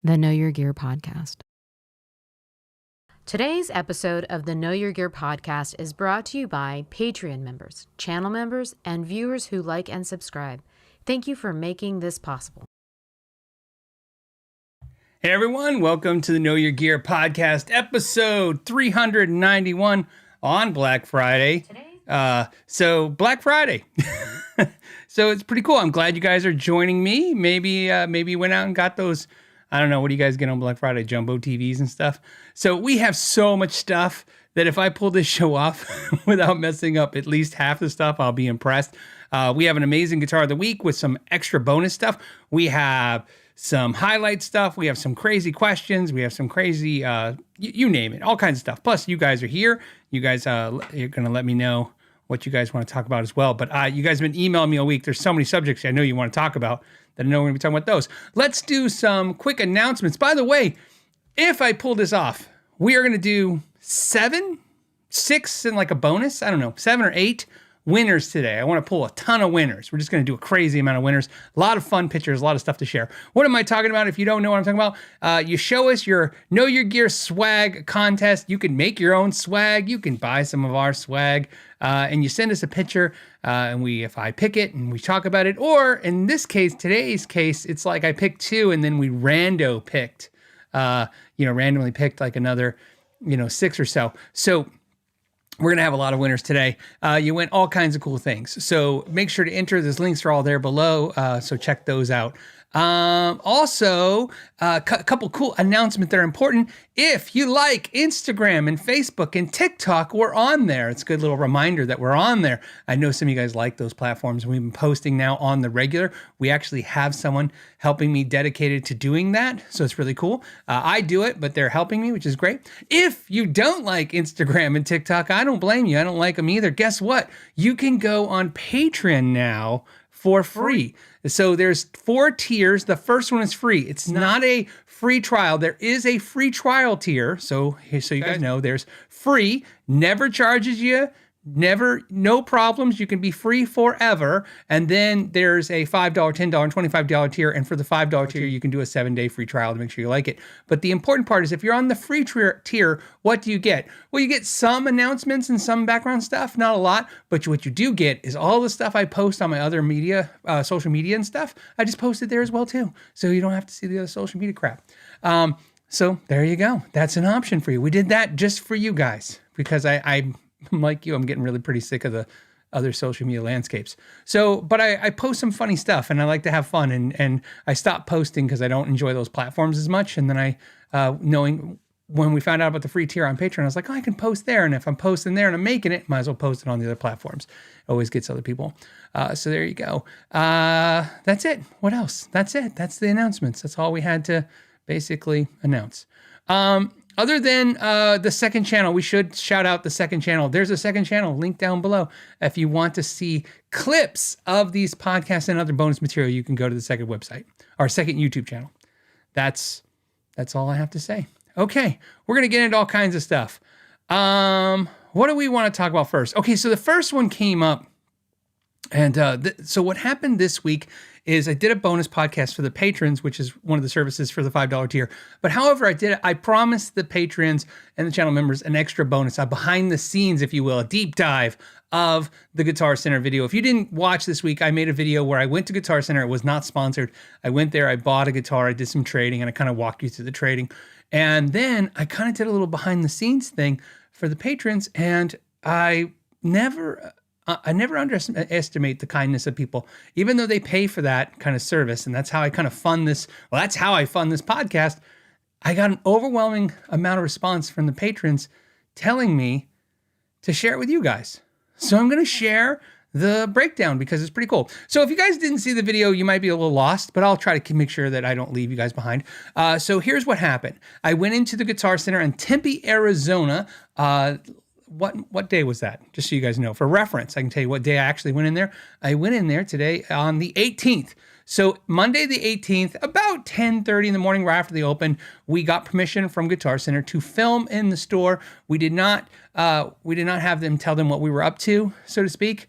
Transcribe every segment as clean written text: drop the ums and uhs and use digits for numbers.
the Know Your Gear Podcast. Today's episode of the Know Your Gear Podcast is brought to you by Patreon members, channel members, and viewers who like and subscribe. Thank you for making this possible. Hey everyone, welcome to the Know Your Gear Podcast, episode 391 on Black Friday. So Black Friday. So it's pretty cool. I'm glad you guys are joining me. Maybe you went out and got those, I don't know, what do you guys get on Black Friday? Jumbo TVs and stuff. So we have so much stuff that if I pull this show off without messing up at least half the stuff, I'll be impressed. We have an amazing guitar of the week with some extra bonus stuff. We have some highlight stuff. We have some crazy questions. We have some crazy, you name it, all kinds of stuff. Plus, you guys are here. You guys, you're going to let me know what you guys want to talk about as well. But you guys have been emailing me all week. There's so many subjects I know you want to talk about that I know we're going to be talking about those. Let's do some quick announcements. By the way, if I pull this off, we are going to do 6 and like a bonus. I don't know, 7 or 8 winners today. I want to pull a ton of winners. We're just going to do a crazy amount of winners. A lot of fun pictures, a lot of stuff to share. What am I talking about? If you don't know what I'm talking about, you show us your Know Your Gear swag contest. You can make your own swag. You can buy some of our swag, and you send us a picture, and if I pick it and we talk about it, or in this case, today's case, it's like I picked 2 and then we randomly picked like another, 6 or so. So we're going to have a lot of winners today. You win all kinds of cool things. So make sure to enter. Those links are all there below. So check those out. Also, a couple cool announcements that are important. If you like Instagram and Facebook and TikTok, we're on there. It's a good little reminder that we're on there. I know some of you guys like those platforms. We've been posting now on the regular. We actually have someone helping me dedicated to doing that. So it's really cool. I do it, but they're helping me, which is great. If you don't like Instagram and TikTok, I don't blame you. I don't like them either. Guess what? You can go on Patreon now for free. So there's 4 tiers. The first one is free. It's not a free trial. There is a free trial tier. So you guys know, there's free, never charges you, no problems. You can be free forever. And then there's a $5, $10, and $25 tier. And for the $5 tier, you can do a 7-day free trial to make sure you like it. But the important part is if you're on the free tier, what do you get? Well, you get some announcements and some background stuff, not a lot. But what you do get is all the stuff I post on my other media, social media and stuff. I just posted there as well too. So you don't have to see the other social media crap. So there you go. That's an option for you. We did that just for you guys because I'm like you, I'm getting really pretty sick of the other social media landscapes. So, but I post some funny stuff and I like to have fun and I stopped posting because I don't enjoy those platforms as much. And then knowing when we found out about the free tier on Patreon, I was like, I can post there. And if I'm posting there and I'm making it, might as well post it on the other platforms. It always gets other people. So there you go. That's it. What else? That's it. That's the announcements. That's all we had to basically announce. Other than the second channel, we should shout out the second channel. There's a second channel, link down below. If you want to see clips of these podcasts and other bonus material, you can go to the second website, our second YouTube channel. That's all I have to say. Okay, we're going to get into all kinds of stuff. What do we want to talk about first? Okay, so the first one came up. And so what happened this week is I did a bonus podcast for the patrons, which is one of the services for the $5 tier. But however I promised the patrons and the channel members an extra bonus, a behind the scenes, if you will, a deep dive of the Guitar Center video. If you didn't watch this week, I made a video where I went to Guitar Center. It was not sponsored. I went there, I bought a guitar, I did some trading, and I kind of walked you through the trading. And then I kind of did a little behind the scenes thing for the patrons, and I never underestimate the kindness of people, even though they pay for that kind of service. And that's how I kind of fund this. Well, that's how I fund this podcast. I got an overwhelming amount of response from the patrons telling me to share it with you guys. So I'm going to share the breakdown because it's pretty cool. So if you guys didn't see the video, you might be a little lost, but I'll try to make sure that I don't leave you guys behind. So here's what happened. I went into the Guitar Center in Tempe, Arizona. What day was that? Just so you guys know. For reference, I can tell you what day I actually went in there. I went in there today on the 18th. So Monday the 18th, about 10:30 in the morning, right after the open, we got permission from Guitar Center to film in the store. We did not have them tell them what we were up to, so to speak.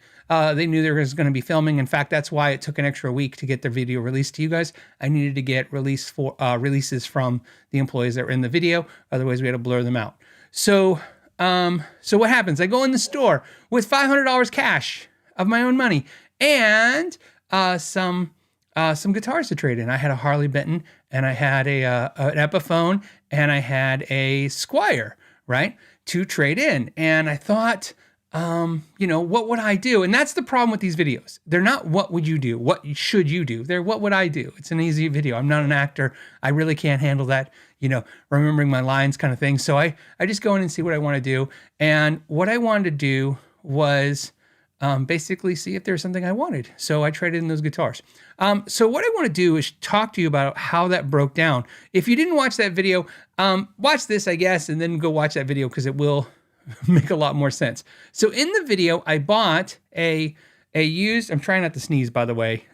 They knew there was going to be filming. In fact, that's why it took an extra week to get their video released to you guys. I needed to get releases from the employees that were in the video. Otherwise, we had to blur them out. So what happens? I go in the store with $500 cash of my own money and some guitars to trade in. I had a Harley Benton, and I had an Epiphone, and I had a Squier, right, to trade in. And I thought, what would I do? And that's the problem with these videos. They're not what would you do? What should you do? They're what would I do? It's an easy video. I'm not an actor. I really can't handle that, remembering my lines kind of thing. So I just go in and see what I want to do. And what I wanted to do was basically see if there's something I wanted. So I traded in those guitars. So what I want to do is talk to you about how that broke down. If you didn't watch that video, watch this, I guess, and then go watch that video because it will make a lot more sense. So in the video, I bought a used, I'm trying not to sneeze, by the way.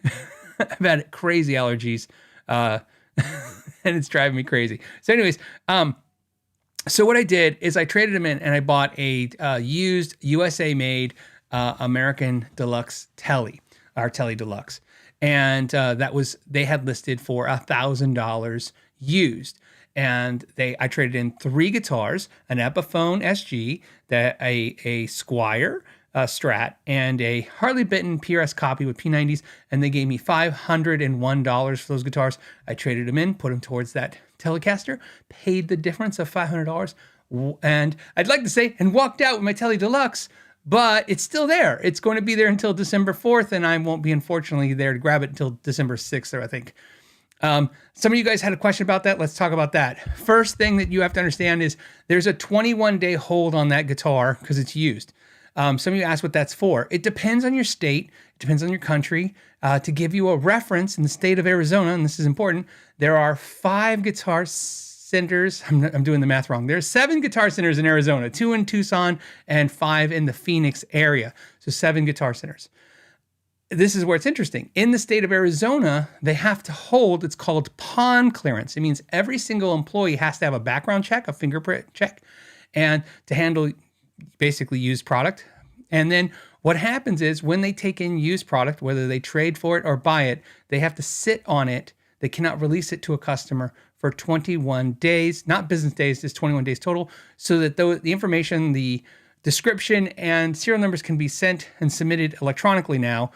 I've had crazy allergies, and it's driving me crazy. So anyways, so what I did is I traded them in and I bought a used USA made American Deluxe Tele, our Tele Deluxe. And they had listed for $1,000 used. And I traded in 3 guitars, an Epiphone SG, a Squier Strat, and a Harley Benton PRS copy with P90s, and they gave me $501 for those guitars. I traded them in, put them towards that Telecaster, paid the difference of $500, and I'd like to say, and walked out with my Tele Deluxe, but it's still there. It's going to be there until December 4th, and I won't be, unfortunately, there to grab it until December 6th, I think. Some of you guys had a question about that. Let's talk about that. First thing that you have to understand is there's a 21-day hold on that guitar because it's used. Some of you asked what that's for. It depends on your state. It depends on your country. To give you a reference, in the state of Arizona, and this is important, there are 5 guitar centers. I'm doing the math wrong. There's 7 guitar centers in Arizona, 2 in Tucson and 5 in the Phoenix area. So 7 guitar centers. This is where it's interesting. In the state of Arizona, they have to hold, it's called pawn clearance. It means every single employee has to have a background check, a fingerprint check, and to handle basically used product. And then what happens is when they take in used product, whether they trade for it or buy it, they have to sit on it. They cannot release it to a customer for 21 days, not business days, just 21 days total, so that the information, the description, and serial numbers can be sent and submitted electronically now.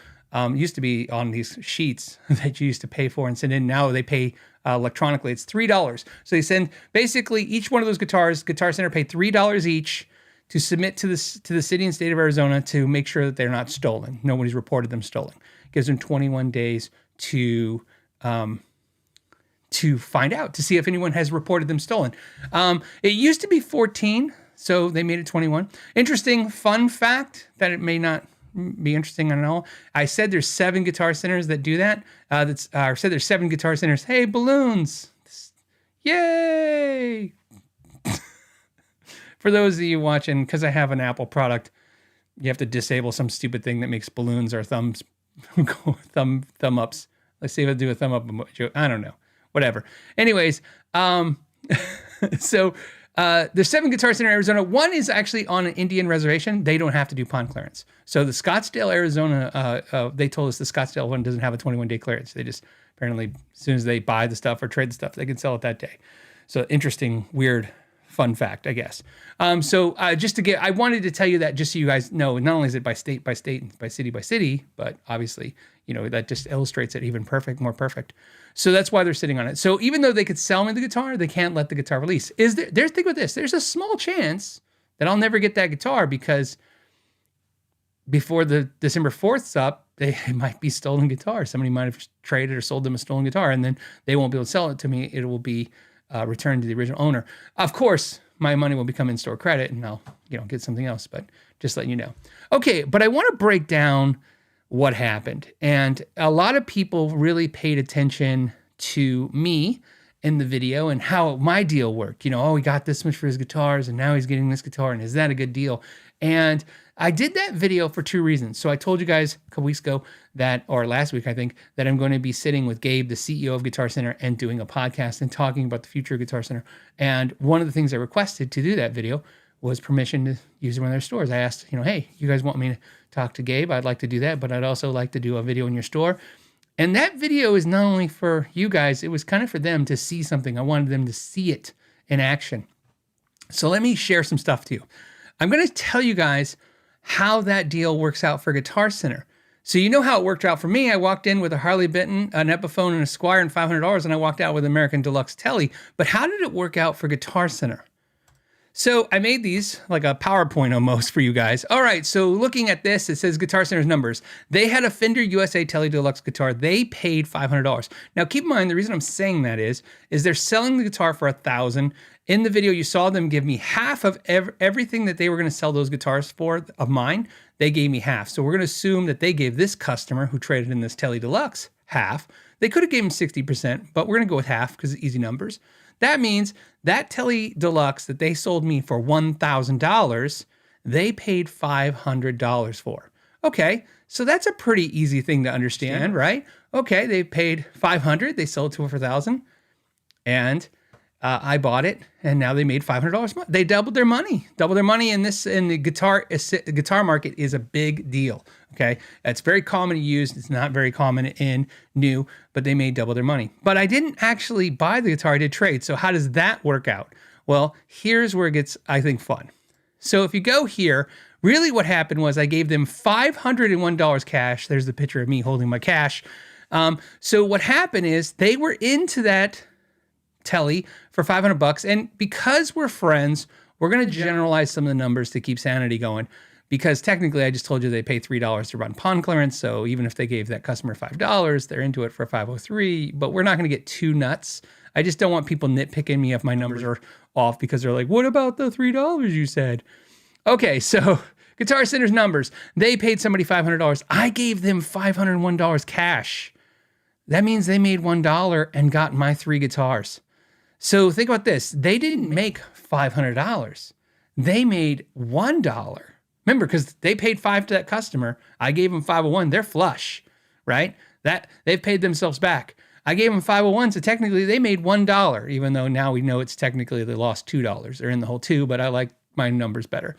Used to be on these sheets that you used to pay for and send in. Now they pay electronically. It's $3. So they send basically each one of those guitars. Guitar Center paid $3 each to submit to the city and state of Arizona to make sure that they're not stolen. Nobody's reported them stolen. It gives them 21 days to find out, to see if anyone has reported them stolen. It used to be 14, so they made it 21. Interesting fun fact that it may not be interesting, I don't know. I said there's 7 guitar centers that do that. I said there's 7 guitar centers. Hey, balloons. Yay. For those of you watching, because I have an Apple product, you have to disable some stupid thing that makes balloons or thumbs go thumb ups. Let's see if I do a thumb up emoji. I don't know. Whatever. Anyways, so there's 7 guitar centers in Arizona. One is actually on an Indian reservation. They don't have to do pawn clearance. So the Scottsdale, Arizona, they told us the Scottsdale one doesn't have a 21-day clearance. They just apparently, as soon as they buy the stuff or trade the stuff, they can sell it that day. So interesting, weird, fun fact, I guess. I wanted to tell you that just so you guys know, not only is it by state, by city, but obviously, that just illustrates it even more perfect. So that's why they're sitting on it. So even though they could sell me the guitar, they can't let the guitar release. Think about this. There's a small chance that I'll never get that guitar because before the December 4th's up, they might be stolen guitar. Somebody might have traded or sold them a stolen guitar, and then they won't be able to sell it to me. It will be returned to the original owner. Of course, my money will become in-store credit, and I'll get something else. But just letting you know. Okay, but I want to break down what happened. And a lot of people really paid attention to me in the video and how my deal worked. He got this much for his guitars and now he's getting this guitar, and is that a good deal? And I did that video for 2 reasons. So I told you guys a couple weeks ago or last week, I think, that I'm going to be sitting with Gabe, the CEO of Guitar Center, and doing a podcast and talking about the future of Guitar Center. And one of the things I requested to do that video was permission to use one of their stores. I asked, hey, you guys want me to talk to Gabe? I'd like to do that, but I'd also like to do a video in your store. And that video is not only for you guys, it was kind of for them to see something. I wanted them to see it in action. So let me share some stuff to you. I'm going to tell you guys how that deal works out for Guitar Center. So you know how it worked out for me. I walked in with a Harley Benton, an Epiphone, and a Squier and $500, and I walked out with an American Deluxe Tele. But how did it work out for Guitar Center? So I made these like a PowerPoint almost for you guys. All right, so looking at this, it says Guitar Center's numbers. They had a Fender USA Tele Deluxe guitar. They paid $500. Now keep in mind, the reason I'm saying that is they're selling the guitar for $1,000. In the video, you saw them give me half of everything that they were going to sell those guitars for of mine. They gave me half. So we're going to assume that they gave this customer who traded in this Tele Deluxe half. They could have given him 60%, but we're going to go with half because it's easy numbers. That means that Tele Deluxe that they sold me for $1,000, they paid $500 for. Okay, so that's a pretty easy thing to understand, right? Okay, they paid $500, they sold to it for $1,000, and I bought it, and now they made $500. They doubled their money. In the guitar market is a big deal. Okay, it's very common to use. It's not very common in new, but they made double their money. But I didn't actually buy the guitar. I did trade. So how does that work out? Well, here's where it gets, I think, fun. So if you go here, really what happened was I gave them $501 cash. There's the picture of me holding my cash. So what happened is they were into that Tele for $500, and because we're friends, we're going to generalize some of the numbers to keep sanity going, because technically I just told you they pay $3 to run pawn clearance, so even if they gave that customer $5, they're into it for $503, but we're not going to get too nuts. I just don't want people nitpicking me if my numbers are off because they're like, what about the $3 you said? Okay, so Guitar Center's numbers, they paid somebody $500. I gave them $501 cash. That means they made $1 and got my 3 guitars. So think about this. They didn't make $500. They made $1. Remember, because they paid $5 to that customer. I gave them $501. They're flush, right? That they've paid themselves back. I gave them $501, so technically they made $1, even though now we know it's technically they lost $2. They're in the hole too, but I like my numbers better.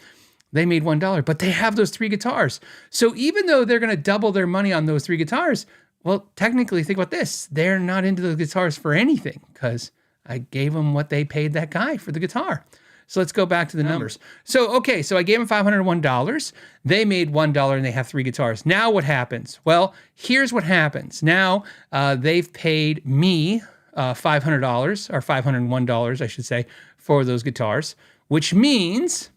They made $1, but they have those 3 guitars. So even though they're going to double their money on those 3 guitars, well, technically think about this. They're not into the guitars for anything because I gave them what they paid that guy for the guitar. So let's go back to the numbers. So, okay, so I gave them $501. They made $1 and they have 3 guitars. Now what happens? Well, here's what happens. Now they've paid me $500 or $501, I should say, for those guitars, which means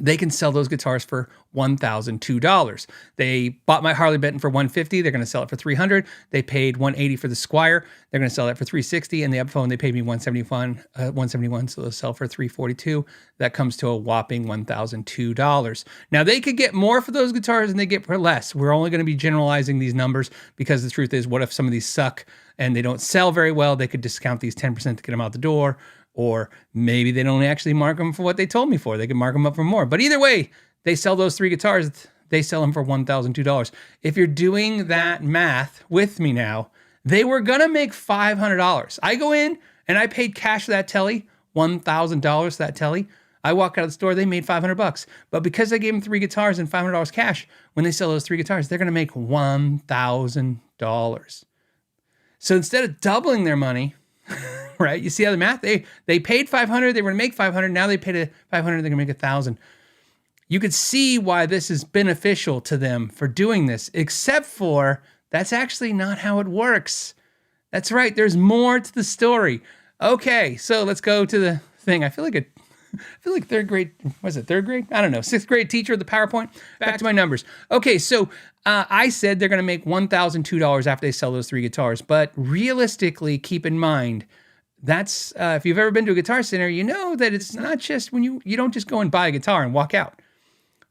they can sell those guitars for $1,002. They bought my Harley Benton for $150. They're going to sell it for $300. They paid $180 for the Squier. They're going to sell that for $360. And the Epiphone, they paid me $171. So they'll sell for $342. That comes to a whopping $1,002. Now they could get more for those guitars than they get for less. We're only going to be generalizing these numbers because the truth is, what if some of these suck and they don't sell very well? They could discount these 10% to get them out the door. Or maybe they don't actually mark them for what they told me for. They could mark them up for more. But either way, they sell those 3 guitars. They sell them for $1,002. If you're doing that math with me now, they were going to make $500. I go in and I paid cash for that Tele, $1,000 for that Tele. I walk out of the store, they made $500. But because I gave them 3 guitars and $500 cash, when they sell those 3 guitars, they're going to make $1,000. So instead of doubling their money, right? You see how the math? They paid $500. They were going to make $500. Now they paid $500. They're going to make $1,000. You could see why this is beneficial to them for doing this, except for that's actually not how it works. That's right. There's more to the story. Okay, so let's go to the thing. I feel like third grade. Was it third grade? I don't know. 6th grade teacher of the PowerPoint. Back to my numbers. Okay, so I said they're going to make $1,002 after they sell those 3 guitars. But realistically, keep in mind, that's if you've ever been to a Guitar Center, you know that it's not just when you don't just go and buy a guitar and walk out.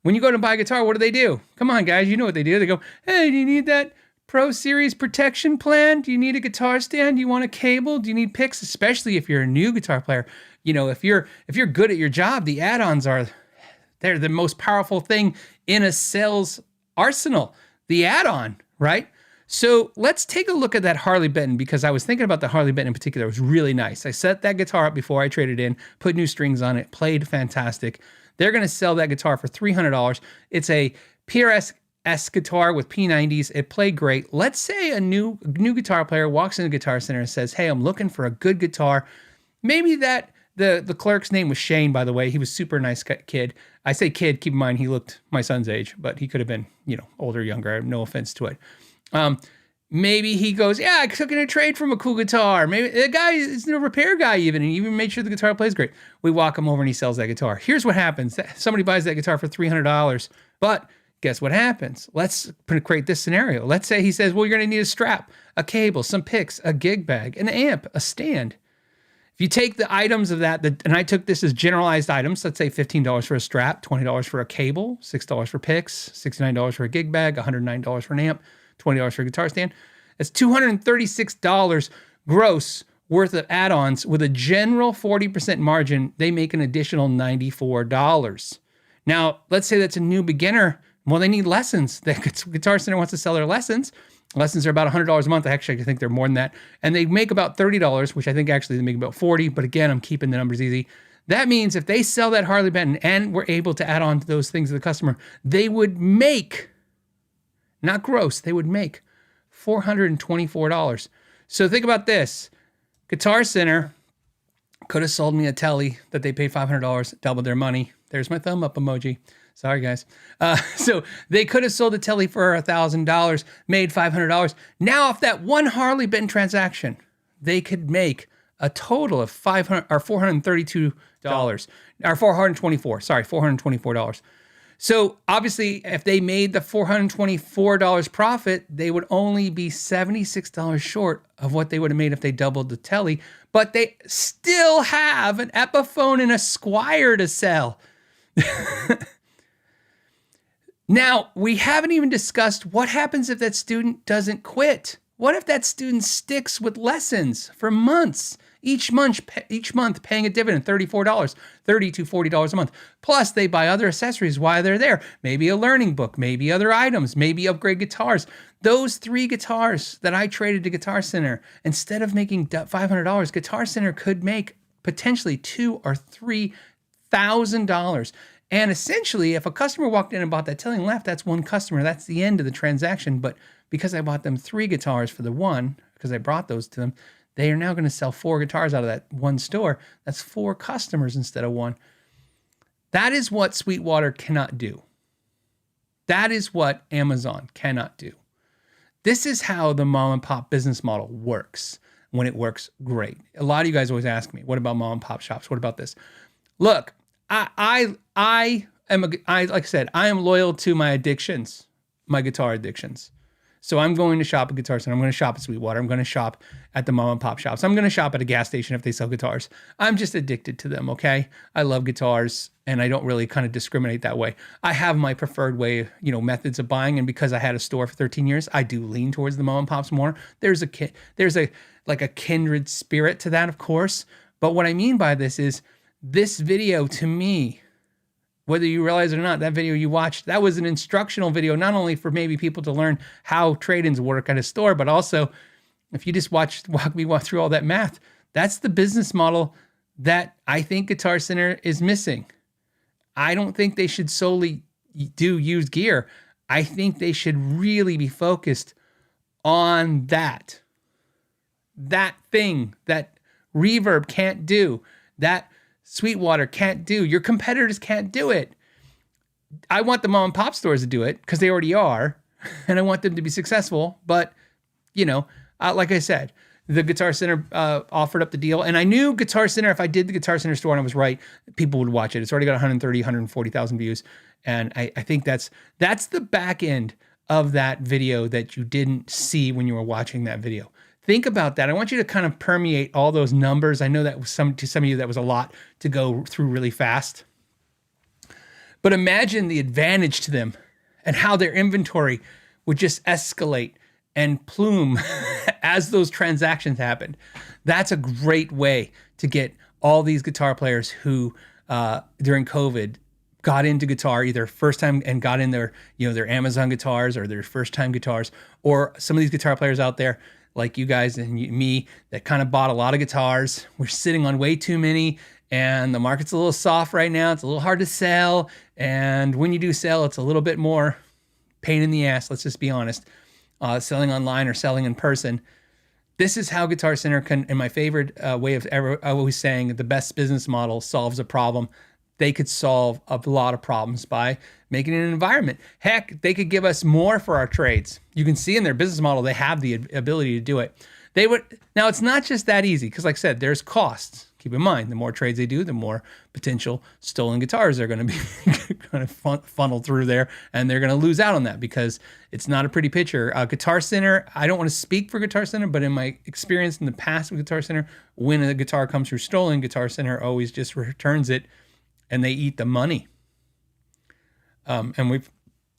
When you go to buy a guitar, what do? Come on, guys, you know what they do. They go, hey, do you need that Pro Series protection plan? Do you need a guitar stand? Do you want a cable? Do you need picks? Especially if you're a new guitar player. You know, if you're good at your job, the add-ons they're the most powerful thing in a sales arsenal. The add-on, right? So let's take a look at that Harley Benton, because I was thinking about the Harley Benton in particular. It was really nice. I set that guitar up before I traded in, put new strings on it, played fantastic. They're going to sell that guitar for $300. It's a PRS guitar with P90s. It played great. Let's say a new guitar player walks into Guitar Center and says, hey, I'm looking for a good guitar. Maybe that the clerk's name was Shane, by the way. He was super nice kid. I say kid, keep in mind he looked my son's age, but he could have been, older, younger. I have no offense to it. Maybe he goes, yeah, I took in a trade from a cool guitar. Maybe the guy is a repair guy even, and he even made sure the guitar plays great. We walk him over and he sells that guitar. Here's what happens. Somebody buys that guitar for $300, but guess what happens? Let's create this scenario. Let's say he says, well, you're going to need a strap, a cable, some picks, a gig bag, an amp, a stand. If you take the items of that, and I took this as generalized items, let's say $15 for a strap, $20 for a cable, $6 for picks, $69 for a gig bag, $109 for an amp, $20 for a guitar stand. That's $236 gross worth of add-ons. With a general 40% margin, they make an additional $94. Now, let's say that's a new beginner. Well, they need lessons. The Guitar Center wants to sell their lessons. Lessons are about $100 a month. Actually, I think they're more than that. And they make about $30, which I think actually they make about $40. But again, I'm keeping the numbers easy. That means if they sell that Harley Benton and we're able to add on to those things to the customer, they would make, not gross, they would make $424. So think about this. Guitar Center could have sold me a Telly that they paid $500, doubled their money. There's my thumb up emoji. Sorry, guys. So they could have sold a Telly for $1,000, made $500. Now, off that one Harley Benton transaction, they could make a total of $432, or $424. So obviously, if they made the $424 profit, they would only be $76 short of what they would have made if they doubled the Telly. But they still have an Epiphone and a Squier to sell. Now, we haven't even discussed what happens if that student doesn't quit. What if that student sticks with lessons for months, each month paying a dividend, $34, $30 to $40 a month. Plus, they buy other accessories while they're there. Maybe a learning book, maybe other items, maybe upgrade guitars. Those 3 guitars that I traded to Guitar Center, instead of making $500, Guitar Center could make potentially $2,000 or $3,000. And essentially, if a customer walked in and bought that Telly and left, that's one customer. That's the end of the transaction. But because I bought them 3 guitars for the one, because I brought those to them, they are now going to sell 4 guitars out of that one store. That's 4 customers instead of 1. That is what Sweetwater cannot do. That is what Amazon cannot do. This is how the mom and pop business model works when it works great. A lot of you guys always ask me, what about mom and pop shops? What about this? Look, I like I said, I am loyal to my addictions, my guitar addictions. So I'm going to shop at Guitar Center. I'm going to shop at Sweetwater. I'm going to shop at the mom and pop shops. I'm going to shop at a gas station if they sell guitars. I'm just addicted to them, okay? I love guitars, and I don't really kind of discriminate that way. I have my preferred way, methods of buying, and because I had a store for 13 years, I do lean towards the mom and pops more. There's a kindred spirit to that, of course. But what I mean by this is this video, to me, whether you realize it or not, that video you watched, that was an instructional video, not only for maybe people to learn how trade-ins work at a store, but also if you just walk me through all that math, that's the business model that I think Guitar Center is missing. I don't think they should solely do used gear. I think they should really be focused on that thing that Reverb can't do, that Sweetwater can't do. Your competitors can't do it. I want the mom and pop stores to do it because they already are, and I want them to be successful. But, like I said, the Guitar Center offered up the deal, and I knew Guitar Center, if I did the Guitar Center store and I was right, people would watch it. It's already got 140,000 views, and I think that's the back end of that video that you didn't see when you were watching that video. Think about that. I want you to kind of permeate all those numbers. I know that was to some of you that was a lot to go through really fast. But imagine the advantage to them and how their inventory would just escalate and plume as those transactions happened. That's a great way to get all these guitar players who, during COVID, got into guitar either first time and got in their, their Amazon guitars or their first time guitars, or some of these guitar players out there like you guys and me that kind of bought a lot of guitars. We're sitting on way too many, and the market's a little soft right now. It's a little hard to sell. And when you do sell, it's a little bit more pain in the ass. Let's just be honest. Selling online or selling in person. This is how Guitar Center can, in my favorite way of ever always saying, the best business model solves a problem. They could solve a lot of problems by making it an environment. Heck, they could give us more for our trades. You can see in their business model, they have the ability to do it. Now it's not just that easy, because like I said, there's costs. Keep in mind, the more trades they do, the more potential stolen guitars are going to be kind of funneled through there, and they're going to lose out on that because it's not a pretty picture. Guitar Center, I don't want to speak for Guitar Center, but in my experience in the past with Guitar Center, when a guitar comes through stolen, Guitar Center always just returns it, and they eat the money. And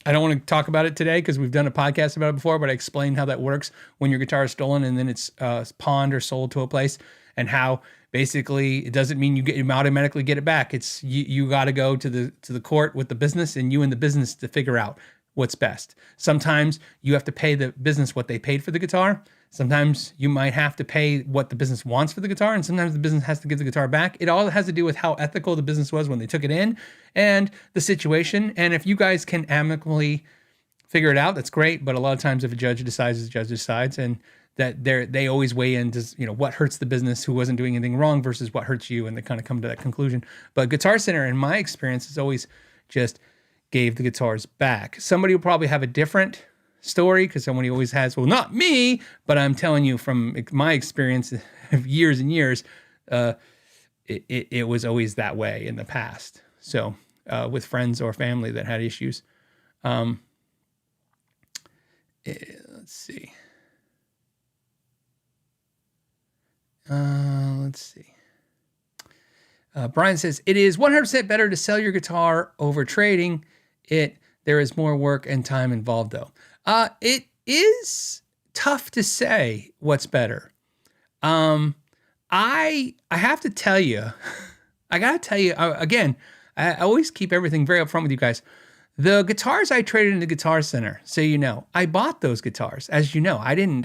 I don't want to talk about it today because we've done a podcast about it before, but I explained how that works when your guitar is stolen and then it's pawned or sold to a place, and how basically it doesn't mean you automatically get it back. It's you got to go to the court with the business, and you and the business to figure out what's best. Sometimes you have to pay the business what they paid for the guitar. Sometimes you might have to pay what the business wants for the guitar, and sometimes the business has to give the guitar back. It all has to do with how ethical the business was when they took it in and the situation. And if you guys can amicably figure it out, that's great. But a lot of times if a judge decides, the judge decides, and that they always weigh into, what hurts the business who wasn't doing anything wrong versus what hurts you, and they kind of come to that conclusion. But Guitar Center, in my experience, has always just gave the guitars back. Somebody will probably have a different story, because somebody always has, well, not me, but I'm telling you from my experience of years and years, it was always that way in the past. So with friends or family that had issues. Let's see. Brian says, it is 100% better to sell your guitar over trading it. There is more work and time involved, though. It is tough to say what's better. I have to tell you, I got to tell you, again, I always keep everything very upfront with you guys. The guitars I traded in the Guitar Center, so I bought those guitars. As you know, I didn't,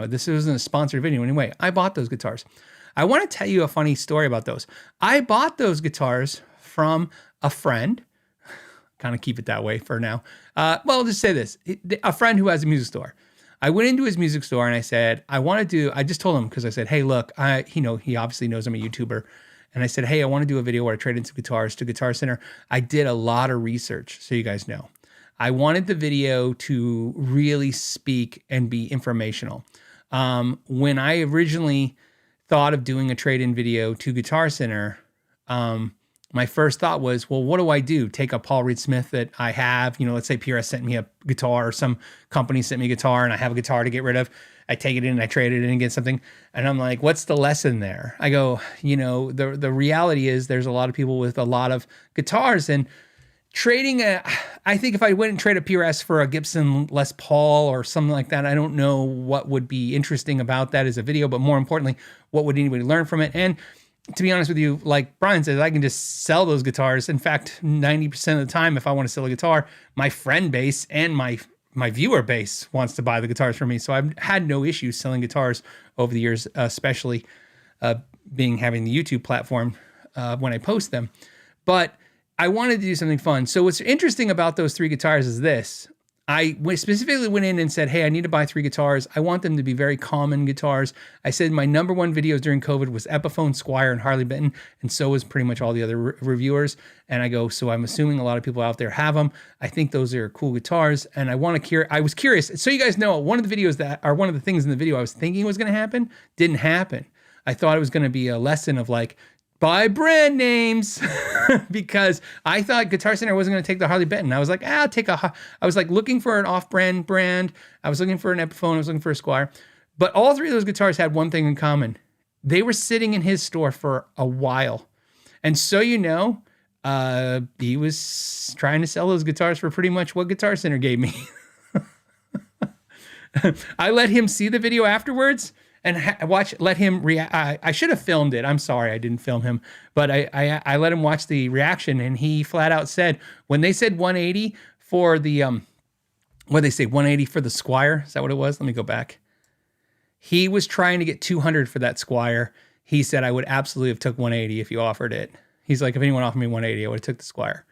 this wasn't a sponsored video anyway. I bought those guitars. I want to tell you a funny story about those. I bought those guitars from a friend. Kind of keep it that way for now. Well, I'll just say this. A friend who has a music store. I went into his music store and I said, I just told him, because I said, hey, look, he obviously knows I'm a YouTuber. And I said, hey, I want to do a video where I trade in some guitars to Guitar Center. I did a lot of research, so you guys know. I wanted the video to really speak and be informational. When I originally thought of doing a trade-in video to Guitar Center, my first thought was, well, what do I do? Take a Paul Reed Smith that I have, let's say PRS sent me a guitar, or some company sent me a guitar and I have a guitar to get rid of. I take it in and I trade it in and get something. And I'm like, what's the lesson there? I go, the reality is there's a lot of people with a lot of guitars, and trading I think if I went and trade a PRS for a Gibson Les Paul or something like that, I don't know what would be interesting about that as a video, but more importantly, what would anybody learn from it? And to be honest with you, like Brian says, I can just sell those guitars. In fact, 90% of the time, if I want to sell a guitar, my friend base and my viewer base wants to buy the guitars from me. So I've had no issues selling guitars over the years, especially having the YouTube platform when I post them. But I wanted to do something fun. So what's interesting about those three guitars is this. I specifically went in and said, hey, I need to buy 3 guitars. I want them to be very common guitars. I said my number one videos during COVID was Epiphone, Squire, and Harley Benton, and so was pretty much all the other reviewers. And I go, so I'm assuming a lot of people out there have them. I think those are cool guitars, and I was curious. So you guys know, one of the things in the video I was thinking was going to happen didn't happen. I thought it was going to be a lesson of like, buy brand names because I thought Guitar Center wasn't going to take the Harley Benton. I was like, I was like looking for an off-brand brand. I was looking for an Epiphone. I was looking for a Squire. But all 3 of those guitars had one thing in common. They were sitting in his store for a while. And so he was trying to sell those guitars for pretty much what Guitar Center gave me. I let him see the video afterwards. and let him react. I should have filmed it. I'm sorry I didn't film him, but I let him watch the reaction, and he flat out said, when they said 180 for the, what did they say, 180 for the Squire? Is that what it was? Let me go back. He was trying to get 200 for that Squire. He said, I would absolutely have took 180 if you offered it. He's like, if anyone offered me 180, I would have took the Squire.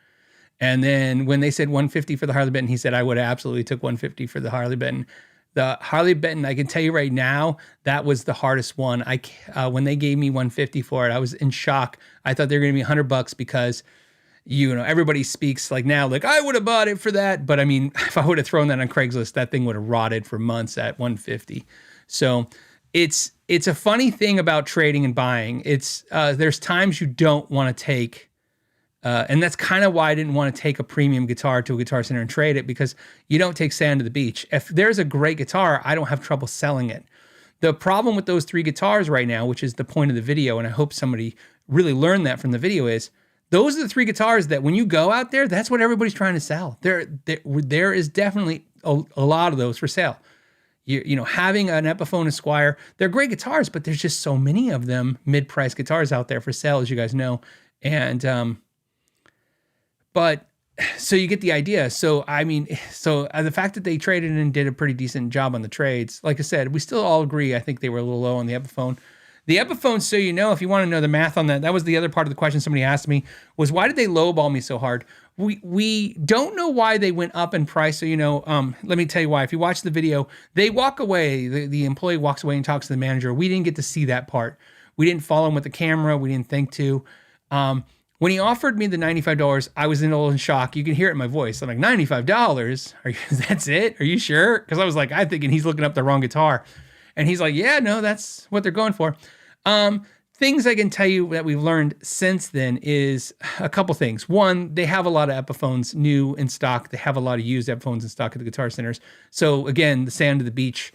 And then when they said 150 for the Harley Benton, he said, I would have absolutely took 150 for the Harley Benton. The Harley Benton, I can tell you right now, that was the hardest one. When they gave me 150 for it, I was in shock. I thought they were going to be $100 because, everybody speaks like now, like I would have bought it for that. But I mean, if I would have thrown that on Craigslist, that thing would have rotted for months at 150. So it's a funny thing about trading and buying. There's times you don't want to take, and that's kind of why I didn't want to take a premium guitar to a Guitar Center and trade it, because you don't take sand to the beach. If there's a great guitar, I don't have trouble selling it. The problem with those 3 guitars right now, which is the point of the video, and I hope somebody really learned that from the video, is those are the 3 guitars that when you go out there, that's what everybody's trying to sell. There is definitely a lot of those for sale. Having an Epiphone, a Squire, they're great guitars, but there's just so many of them, mid-price guitars out there for sale, as you guys know. And, but so you get the idea. So, the fact that they traded and did a pretty decent job on the trades, like I said, we still all agree. I think they were a little low on the Epiphone. The Epiphone, so if you want to know the math on that, that was the other part of the question somebody asked me, was why did they lowball me so hard? We don't know why they went up in price. So, let me tell you why. If you watch the video, they walk away. The employee walks away and talks to the manager. We didn't get to see that part. We didn't follow him with the camera. We didn't think to. When he offered me the $95, I was a little in shock. You can hear it in my voice. I'm like, $95? That's it? Are you sure? Because I was like, I'm thinking he's looking up the wrong guitar. And he's like, yeah, no, that's what they're going for. Things I can tell you that we've learned since then is a couple things. One, they have a lot of Epiphones new in stock. They have a lot of used Epiphones in stock at the Guitar Centers. So again, the sand to the beach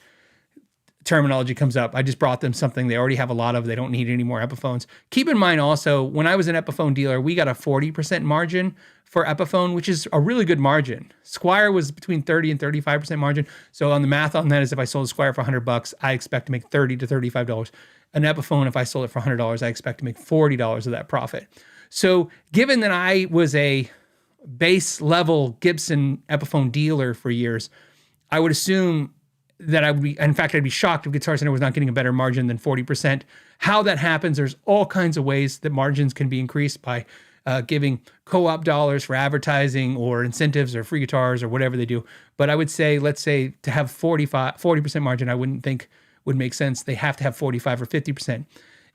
terminology comes up. I just brought them something they already have a lot of. They don't need any more Epiphones. Keep in mind also, when I was an Epiphone dealer, we got a 40% margin for Epiphone, which is a really good margin. Squire was between 30 and 35% margin. So on the math on that is if I sold a Squire for $100, I expect to make $30 to $35. An Epiphone, if I sold it for $100, I expect to make $40 of that profit. So given that I was a base level Gibson Epiphone dealer for years, I would assume that I'd be shocked if Guitar Center was not getting a better margin than 40%. How that happens, there's all kinds of ways that margins can be increased by giving co-op dollars for advertising or incentives or free guitars or whatever they do. But I would say, let's say to have 40% margin, I wouldn't think would make sense. They have to have 45 or 50%.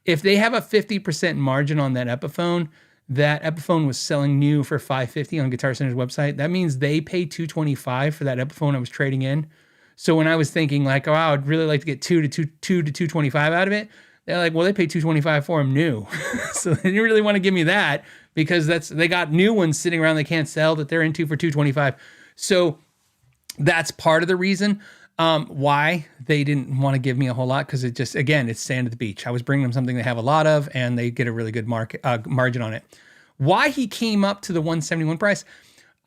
If they have a 50% margin on that Epiphone was selling new for $550 on Guitar Center's website. That means they pay $225 for that Epiphone I was trading in. So when I was thinking like, oh, I'd really like to get $2 to $225 out of it, they're like, well, they pay $225 for them new. So they didn't really want to give me that because they got new ones sitting around they can't sell that they're into for $225. So that's part of the reason why they didn't want to give me a whole lot, because it just, again, it's sand at the beach. I was bringing them something they have a lot of and they get a really good margin on it. Why he came up to the $171 price,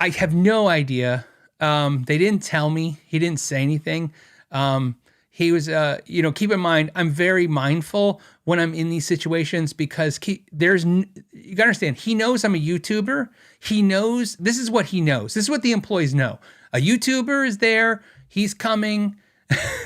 I have no idea. They didn't tell me. He didn't say anything. He was, keep in mind, I'm very mindful when I'm in these situations because you gotta understand, he knows I'm a YouTuber. He knows, this is what he knows. This is what the employees know. A YouTuber is there. He's coming.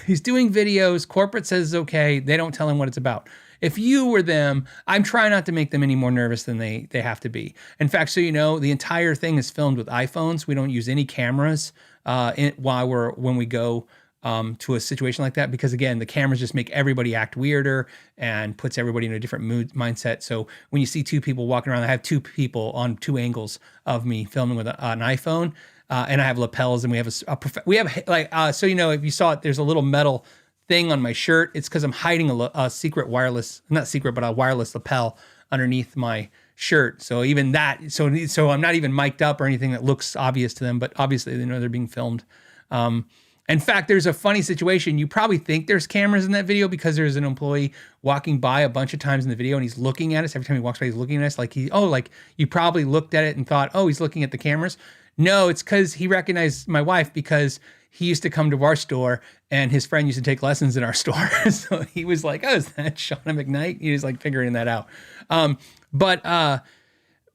He's doing videos. Corporate says it's okay. They don't tell him what it's about. If you were them, I'm trying not to make them any more nervous than they have to be. In fact, so the entire thing is filmed with iPhones. We don't use any cameras when we go to a situation like that, because again, the cameras just make everybody act weirder and puts everybody in a different mindset. So when you see two people walking around, I have two people on two angles of me filming with an iPhone, and I have lapels, and we have if you saw it, there's a little metal thing on my shirt. It's because I'm hiding a secret wireless, not secret, but a wireless lapel underneath my shirt. So even that, so I'm not even mic'd up or anything that looks obvious to them, but obviously they know they're being filmed. In fact, there's a funny situation. You probably think there's cameras in that video because there's an employee walking by a bunch of times in the video and he's looking at us. Every time he walks by, he's looking at us like you probably looked at it and thought, oh, he's looking at the cameras. No, it's because he recognized my wife because he used to come to our store, and his friend used to take lessons in our store. So he was like, oh, is that Sean McKnight? He was like figuring that out.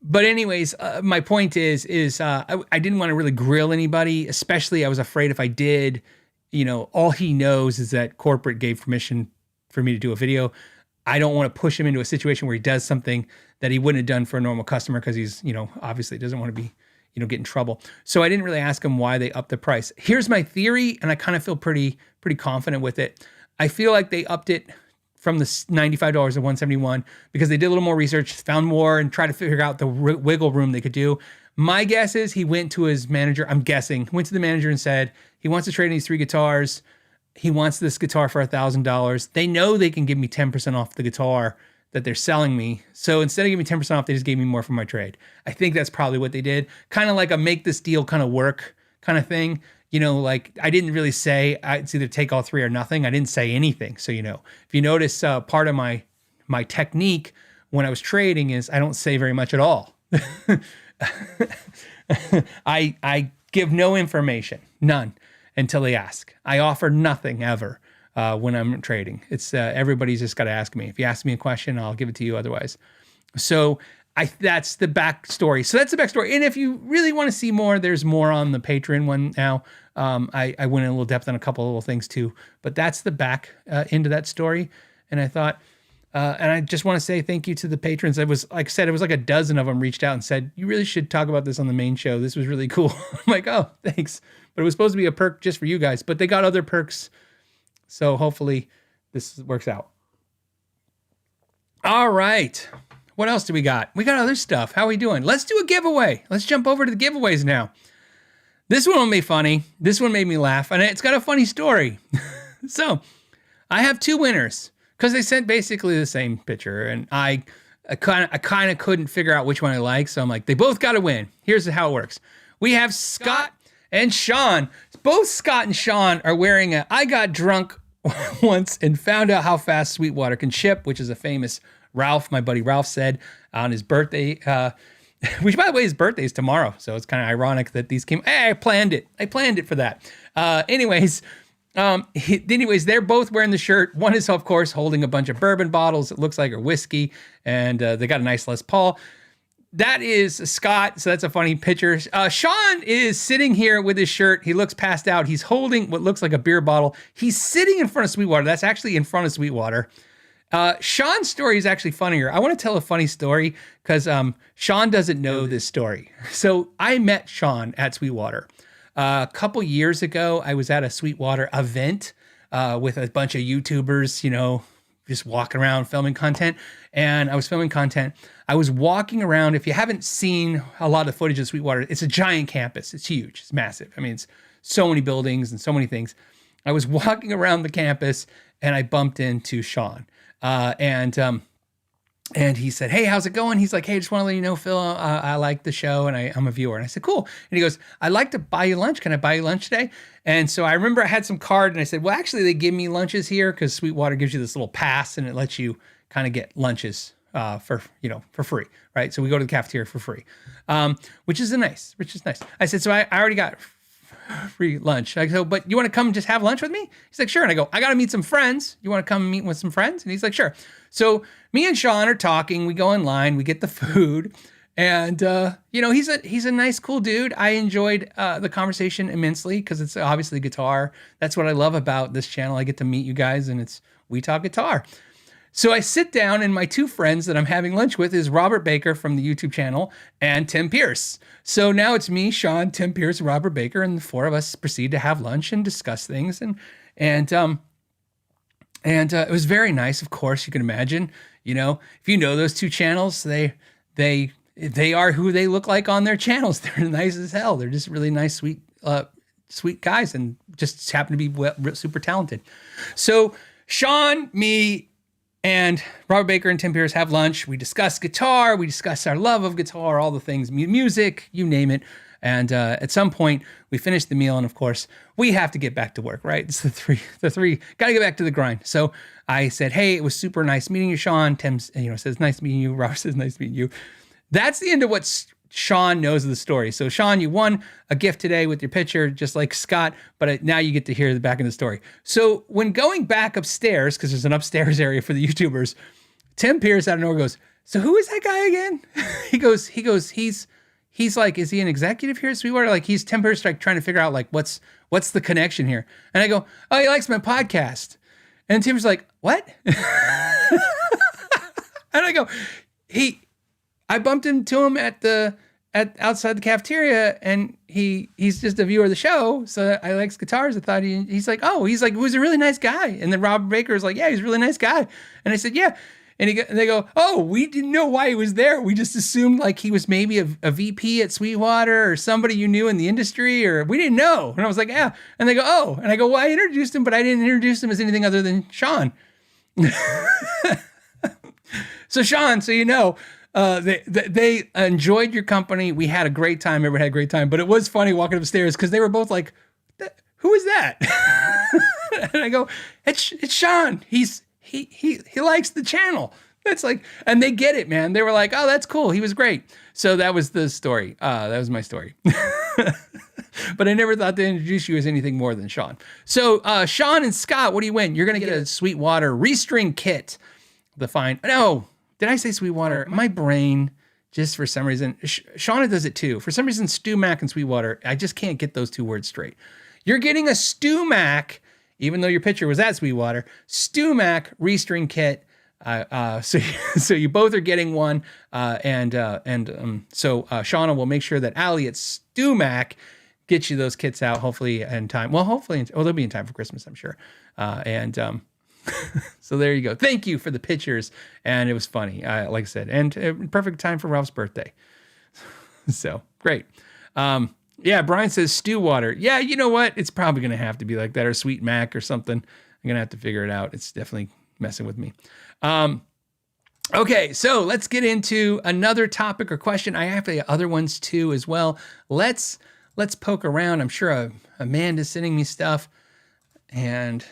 But anyways, my point is I didn't want to really grill anybody, especially I was afraid if I did, all he knows is that corporate gave permission for me to do a video. I don't want to push him into a situation where he does something that he wouldn't have done for a normal customer because he's, obviously doesn't want to be, get in trouble. So I didn't really ask him why they upped the price. Here's my theory, and I kind of feel pretty confident with it. I feel like they upped it from the $95 to $171 because they did a little more research, found more, and tried to figure out the wiggle room they could do. My guess is he went to his manager, went to the manager and said, he wants to trade in these 3 guitars. He wants this guitar for $1,000. They know they can give me 10% off the guitar that they're selling me. So instead of giving me 10% off, they just gave me more for my trade. I think that's probably what they did. Kind of like a make this deal kind of work kind of thing. Like I didn't really say it's either take all 3 or nothing. I didn't say anything. So, if you notice part of my technique when I was trading is I don't say very much at all. I give no information, none, until they ask. I offer nothing ever when I'm trading. It's everybody's just got to ask me. If you ask me a question, I'll give it to you otherwise. So that's the backstory. So that's the backstory. And if you really want to see more, there's more on the Patreon one now. I went in a little depth on a couple of little things too, but that's the back into that story. And I thought, and I just want to say thank you to the patrons. It was, like I said, it was like a dozen of them reached out and said, you really should talk about this on the main show. This was really cool. I'm like, oh, thanks. But it was supposed to be a perk just for you guys, but they got other perks. So hopefully this works out. All right. What else do we got? We got other stuff. How are we doing? Let's do a giveaway. Let's jump over to the giveaways now. This one will be funny. This one made me laugh, and it's got a funny story. So I have 2 winners because they sent basically the same picture, and I kind of couldn't figure out which one I like. So I'm like, they both got to win. Here's how it works. We have Scott and Sean. Both Scott and Sean are wearing a I got drunk once and found out how fast Sweetwater can ship, which is a famous Ralph, my buddy Ralph, said on his birthday, which by the way, his birthday is tomorrow. So it's kind of ironic that these came. Hey, I planned it for that. Anyways, they're both wearing the shirt. One is, of course, holding a bunch of bourbon bottles. It looks like a whiskey, and they got a nice Les Paul. That is Scott. So that's a funny picture. Sean is sitting here with his shirt. He looks passed out. He's holding what looks like a beer bottle. He's sitting in front of Sweetwater. That's actually in front of Sweetwater. Sean's story is actually funnier. I want to tell a funny story because Sean doesn't know this story. So I met Sean at Sweetwater. A couple years ago, I was at a Sweetwater event with a bunch of YouTubers, just walking around filming content. And I was filming content. I was walking around. If you haven't seen a lot of footage of Sweetwater, it's a giant campus. It's huge. It's massive. I mean, it's so many buildings and so many things. I was walking around the campus and I bumped into Sean. And he said, hey, how's it going? He's like, hey, just want to let you know, Phil, I like the show and I'm a viewer. And I said, cool. And he goes, I'd like to buy you lunch. Can I buy you lunch today? And so I remember I had some card and I said, well, actually they give me lunches here because Sweetwater gives you this little pass and it lets you kind of get lunches for free, right? So we go to the cafeteria for free, which is nice. I said, so I already got free lunch. I go, but you want to come just have lunch with me? He's like, sure. And I go, I got to meet some friends. You want to come meet with some friends? And he's like, sure. So me and Sean are talking. We go in line. We get the food. And, he's a nice, cool dude. I enjoyed the conversation immensely because it's obviously guitar. That's what I love about this channel. I get to meet you guys and we talk guitar. So I sit down and my 2 friends that I'm having lunch with is Robert Baker from the YouTube channel and Tim Pierce. So now it's me, Sean, Tim Pierce, Robert Baker, and the 4 of us proceed to have lunch and discuss things. And it was very nice. Of course, you can imagine, if you know those 2 channels, they are who they look like on their channels. They're nice as hell. They're just really nice, sweet guys and just happen to be super talented. So Sean, me, and Robert Baker and Tim Pierce have lunch. We discuss guitar. We discuss our love of guitar, all the things, music, you name it. And at some point, we finish the meal. And of course, we have to get back to work, right? It's the three, got to get back to the grind. So I said, hey, it was super nice meeting you, Sean. Tim, says, nice meeting you. Robert says, nice meeting you. That's the end of what Sean knows the story. So Sean, you won a gift today with your picture, just like Scott, but now you get to hear the back of the story. So when going back upstairs, because there's an upstairs area for the YouTubers, Tim Pierce out of nowhere goes, so who is that guy again? he goes, he's like, is he an executive here at Sweetwater? Like he's Tim Pierce, like trying to figure out like, what's the connection here? And I go, oh, he likes my podcast. And Tim's like, what? And I go, I bumped into him at outside the cafeteria, and he's just a viewer of the show. So I likes guitars. I thought he's like, he was a really nice guy. And then Rob Baker was like, yeah, he's a really nice guy. And I said, yeah. And they go, oh, we didn't know why he was there. We just assumed like he was maybe a VP at Sweetwater or somebody you knew in the industry, or we didn't know. And I was like, yeah. And they go, oh. And I go, well, I introduced him, but I didn't introduce him as anything other than Sean. So Sean, so you know, they enjoyed your company. We had a great time. Everyone had a great time. But it was funny walking upstairs because they were both like, who is that? And I go, it's Sean. He likes the channel. That's like, and they get it, man. They were like, oh, that's cool. He was great. So that was the story. That was my story. But I never thought to introduce you as anything more than Sean. So Sean and Scott, what do you win? You're going to get a Sweetwater restring kit. No, did I say Sweetwater? My brain, just for some reason, Shauna does it too. For some reason, Stu Mac and Sweetwater, I just can't get those two words straight. You're getting a Stu Mac, even though your picture was at Sweetwater, Stu Mac restring kit. So you both are getting one. So Shauna will make sure that Allie at Stu Mac gets you those kits out, hopefully in time. Well, they'll be in time for Christmas, I'm sure. So there you go. Thank you for the pictures. And it was funny, like I said, and perfect time for Ralph's birthday. So great. Yeah, Brian says Stewwater. Yeah, you know what? It's probably going to have to be like that, or Sweet Mac or something. I'm going to have to figure it out. It's definitely messing with me. Okay, so let's get into another topic or question. I have other ones too as well. Let's poke around. I'm sure Amanda's sending me stuff. And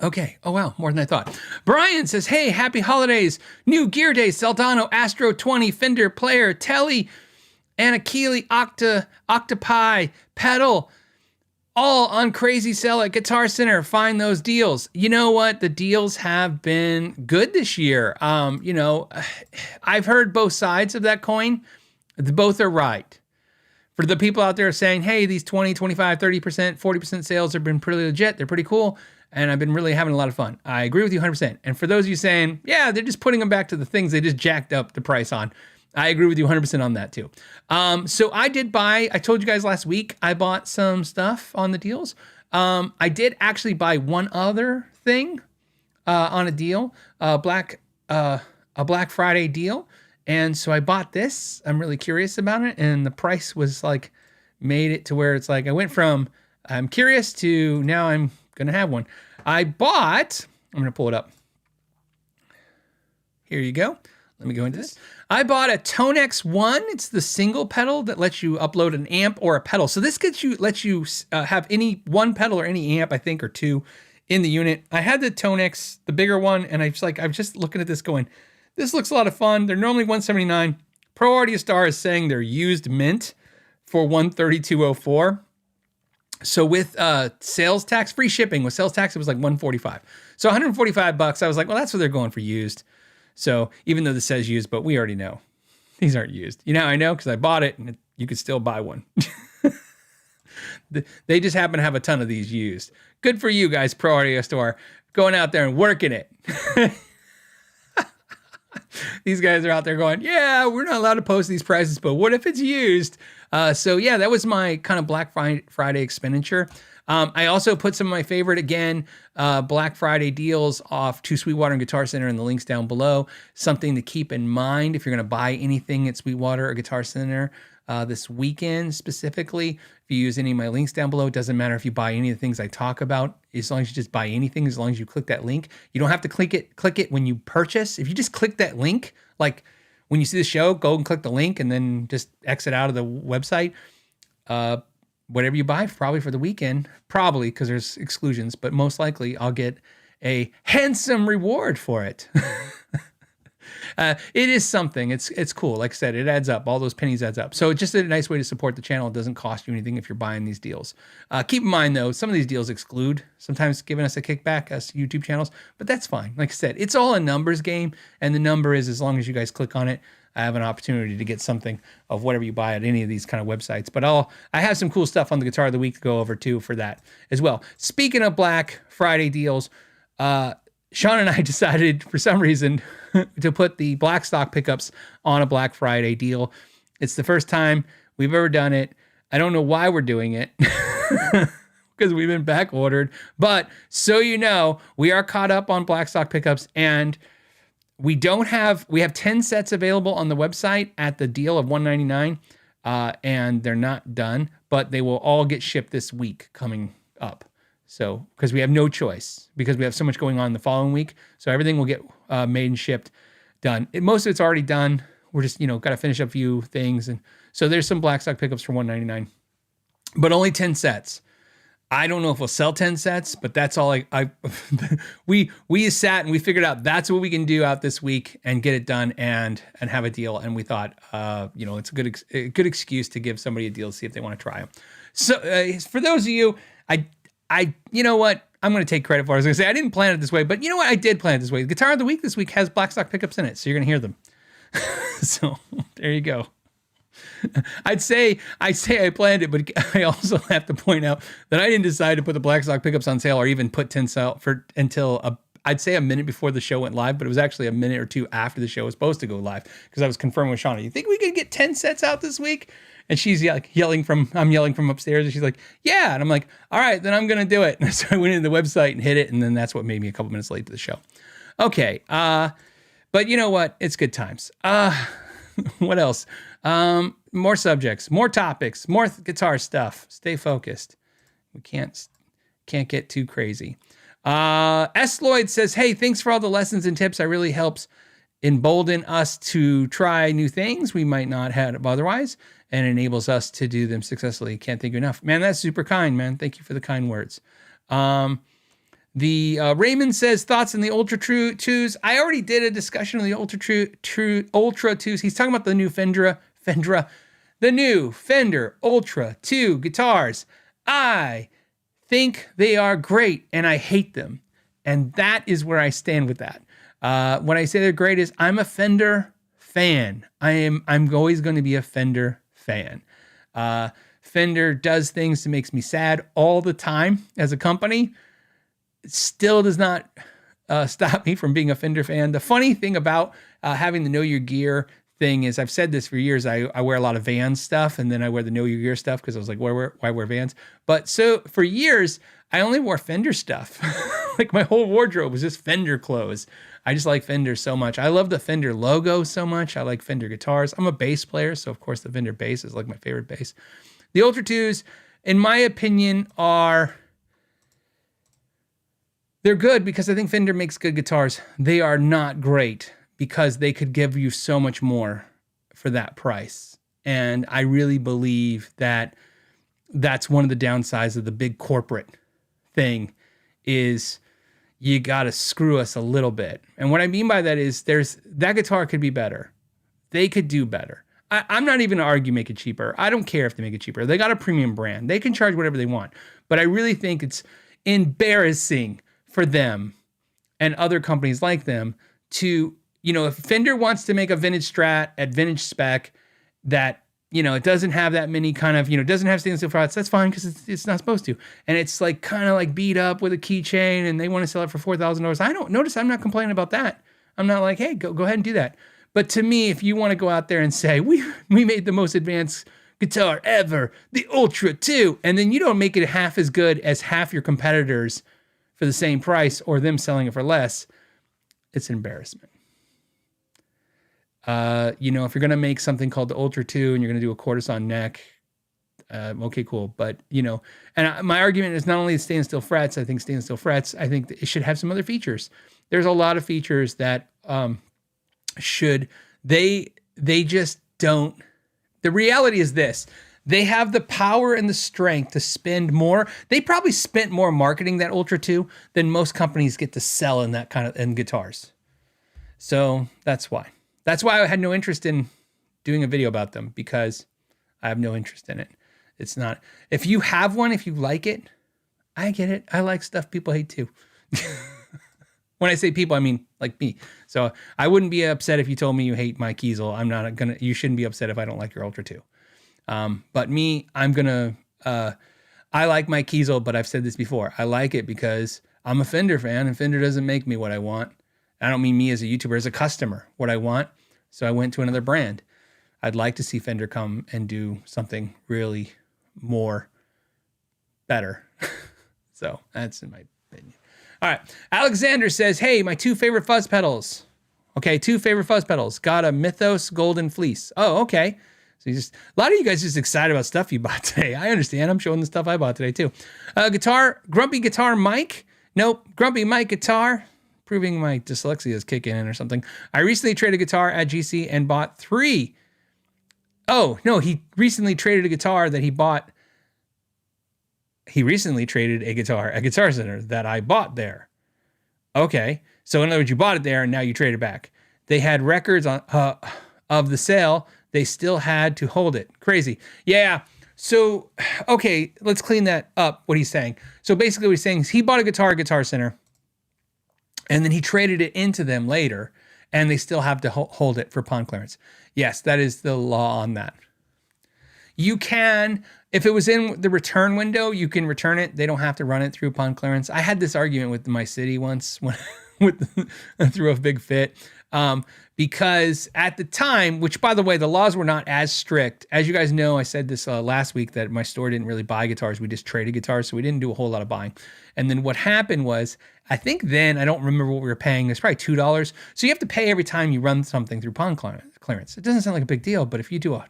okay. Oh, wow. More than I thought. Brian says, hey, happy holidays. New Gear Day, Saldano, Astro 20, Fender Player, Telly, Anakili, Octopi, Pedal, all on Crazy Sell at Guitar Center. Find those deals. You know what? The deals have been good this year. I've heard both sides of that coin. Both are right. For the people out there saying, hey, these 20, 25, 30%, 40% sales have been pretty legit. They're pretty cool. And I've been really having a lot of fun. I agree with you 100%. And for those of you saying, yeah, they're just putting them back to the things they just jacked up the price on, I agree with you 100% on that too. So I did buy, I told you guys last week, I bought some stuff on the deals. I did actually buy one other thing on a deal, a Black Friday deal. And so I bought this. I'm really curious about it. And the price was like, made it to where it's like, I went from, I'm curious to now I'm going to have one. I'm going to pull it up. Here you go. Let me go into this. I bought a Tonex 1. It's the single pedal that lets you upload an amp or a pedal. So this lets you have any one pedal or any amp, I think, or two in the unit. I had the Tonex, the bigger one, and I'm just looking at this going, this looks a lot of fun. They're normally $179. Pro Audio Star is saying they're used mint for $132.04. So with sales tax, free shipping, with sales tax, it was like $145. So $145. I was like, well, that's what they're going for used. So even though this says used, but we already know these aren't used. You know, I know because I bought it and you could still buy one. They just happen to have a ton of these used. Good for you guys, Pro Audio Store, going out there and working it. These guys are out there going, yeah, we're not allowed to post these prices, but what if it's used? So yeah, that was my kind of Black Friday expenditure. I also put some of my favorite, again, Black Friday deals off to Sweetwater and Guitar Center in the links down below. Something to keep in mind if you're going to buy anything at Sweetwater or Guitar Center this weekend specifically. If you use any of my links down below, it doesn't matter if you buy any of the things I talk about, as long as you just buy anything, as long as you click that link. You don't have to click it when you purchase. If you just click that link, like when you see the show, go and click the link and then just exit out of the website. Whatever you buy, probably for the weekend, probably because there's exclusions, but most likely I'll get a handsome reward for it. It is something. It's cool. Like I said, it adds up. All those pennies adds up. So it's just a nice way to support the channel. It doesn't cost you anything if you're buying these deals. Keep in mind though, some of these deals exclude sometimes giving us a kickback as YouTube channels, but that's fine. Like I said, it's all a numbers game, and the number is as long as you guys click on it, I have an opportunity to get something of whatever you buy at any of these kind of websites. But I have some cool stuff on the Guitar of the Week to go over too for that as well. Speaking of Black Friday deals, Sean and I decided for some reason to put the black stock pickups on a Black Friday deal. It's the first time we've ever done it. I don't know why we're doing it because we've been back ordered, but so you know, we are caught up on black stock pickups, and we have 10 sets available on the website at the deal of $199, and they're not done, but they will all get shipped this week coming up. So, because we have no choice, because we have so much going on the following week. So everything will get made and shipped, done. Most of it's already done. We're just, got to finish up a few things. And so there's some black stock pickups for $199, but only 10 sets. I don't know if we'll sell 10 sets, but that's all we sat and we figured out that's what we can do out this week and get it done and have a deal. And we thought, it's a good excuse to give somebody a deal to see if they want to try them. So for those of you, you know what? I'm going to take credit for it. I was going to say, I didn't plan it this way, but you know what? I did plan it this way. The Guitar of the Week this week has black stock pickups in it, so you're going to hear them. So there you go. I'd say I planned it, but I also have to point out that I didn't decide to put the black stock pickups on sale or even put 10 sale until I'd say a minute before the show went live, but it was actually a minute or two after the show was supposed to go live because I was confirming with Shauna, you think we could get 10 sets out this week? And she's yelling from upstairs, and she's like, yeah. And I'm like, all right, then I'm going to do it. And so I went into the website and hit it. And then that's what made me a couple minutes late to the show. Okay. But you know what? It's good times. What else? More subjects, more topics, more guitar stuff. Stay focused. We can't get too crazy. S. Lloyd says, hey, thanks for all the lessons and tips. It really helps embolden us to try new things we might not have otherwise, and enables us to do them successfully. Can't thank you enough. Man, that's super kind, man. Thank you for the kind words. Raymond says, thoughts on the Ultra 2s. I already did a discussion on the Ultra 2s. He's talking about the new the new Fender Ultra 2 guitars. I think they are great, and I hate them. And that is where I stand with that. When I say they're great is I'm a Fender fan. I'm always going to be a Fender fan. Fender does things that makes me sad all the time as a company. It still does not stop me from being a Fender fan. The funny thing about having the Know Your Gear thing is, I've said this for years, I wear a lot of Vans stuff, and then I wear the Know Your Gear stuff because I was like, why wear Vans? But so for years, I only wore Fender stuff. Like my whole wardrobe was just Fender clothes. I just like Fender so much. I love the Fender logo so much. I like Fender guitars. I'm a bass player, so of course the Fender bass is like my favorite bass. The Ultra 2s, in my opinion, they're good because I think Fender makes good guitars. They are not great because they could give you so much more for that price. And I really believe that that's one of the downsides of the big corporate thing is you got to screw us a little bit. And what I mean by that is that guitar could be better. They could do better. I'm not even going to argue make it cheaper. I don't care if they make it cheaper. They got a premium brand. They can charge whatever they want. But I really think it's embarrassing for them and other companies like them to, if Fender wants to make a vintage Strat at vintage spec that, it doesn't have that many kind of, doesn't have stainless steel frets, that's fine because it's not supposed to. And it's like kind of like beat up with a keychain and they want to sell it for $4,000. I'm not complaining about that. I'm not like, hey, go ahead and do that. But to me, if you want to go out there and say, we made the most advanced guitar ever, the Ultra 2, and then you don't make it half as good as half your competitors for the same price or them selling it for less, it's an embarrassment. If you're going to make something called the Ultra 2 and you're going to do a courtesan neck, okay, cool. But, and my argument is not only stainless steel frets, I think it should have some other features. There's a lot of features that they just don't. The reality is this. They have the power and the strength to spend more. They probably spent more marketing that Ultra 2 than most companies get to sell in that kind of in guitars. So that's why. That's why I had no interest in doing a video about them, because I have no interest in it. It's not, if you have one, if you like it, I get it. I like stuff people hate too. When I say people, I mean like me. So I wouldn't be upset if you told me you hate my Kiesel. You shouldn't be upset if I don't like your Ultra 2. But me, I like my Kiesel, but I've said this before. I like it because I'm a Fender fan, and Fender doesn't make me what I want. I don't mean me as a YouTuber, as a customer, what I want. So I went to another brand. I'd like to see Fender come and do something really more better. So that's in my opinion. All right. Alexander says, hey, my 2 favorite fuzz pedals. Okay, 2 favorite fuzz pedals. Got a Mythos Golden Fleece. Oh, okay. So a lot of you guys just excited about stuff you bought today. I understand. I'm showing the stuff I bought today too. Grumpy Guitar Mic. Nope. Grumpy Mic Guitar. Proving my dyslexia is kicking in or something. I recently traded a guitar at GC and bought 3. Oh, no, he recently traded a guitar that he bought. He recently traded a guitar at Guitar Center that I bought there. Okay. So in other words, you bought it there and now you trade it back. They had records on of the sale. They still had to hold it. Crazy. Yeah. So, okay, let's clean that up, what he's saying. So basically what he's saying is he bought a guitar at Guitar Center and then he traded it into them later and they still have to hold it for pawn clearance. Yes, that is the law on that. You can, if it was in the return window, you can return it. They don't have to run it through pawn clearance. I had this argument with my city once when through a big fit. Because at the time, which by the way, the laws were not as strict. As you guys know, I said this last week that my store didn't really buy guitars. We just traded guitars. So we didn't do a whole lot of buying. And then what happened was, I think then, I don't remember what we were paying. It's probably $2. So you have to pay every time you run something through pawn clearance. It doesn't sound like a big deal, but if you do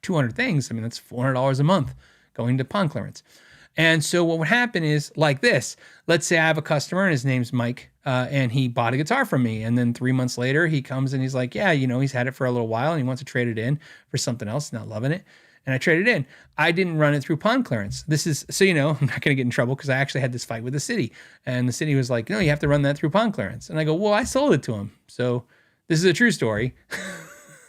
200 things, I mean, that's $400 a month going to pawn clearance. And so what would happen is like this. Let's say I have a customer and his name's Mike, and he bought a guitar from me. And then 3 months later, he comes and he's like, yeah, he's had it for a little while and he wants to trade it in for something else, not loving it. And I traded it in. I didn't run it through pawn clearance. This is, so I'm not going to get in trouble because I actually had this fight with the city. And the city was like, no, you have to run that through pawn clearance. And I go, well, I sold it to him. So this is a true story.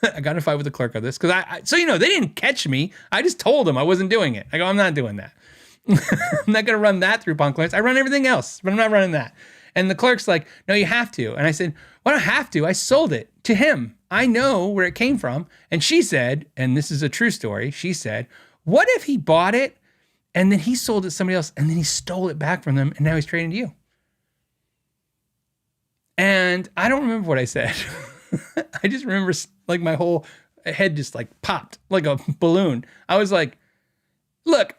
I got in a fight with the clerk of this because they didn't catch me. I just told them I wasn't doing it. I go, I'm not doing that. I'm not going to run that through pawn clearance. I run everything else, but I'm not running that. And the clerk's like, no, you have to. And I said, well, I don't have to. I sold it to him. I know where it came from. And she said, and this is a true story, she said, what if he bought it and then he sold it to somebody else and then he stole it back from them and now he's trading to you? And I don't remember what I said. I just remember like my whole head just like popped like a balloon. I was like, look,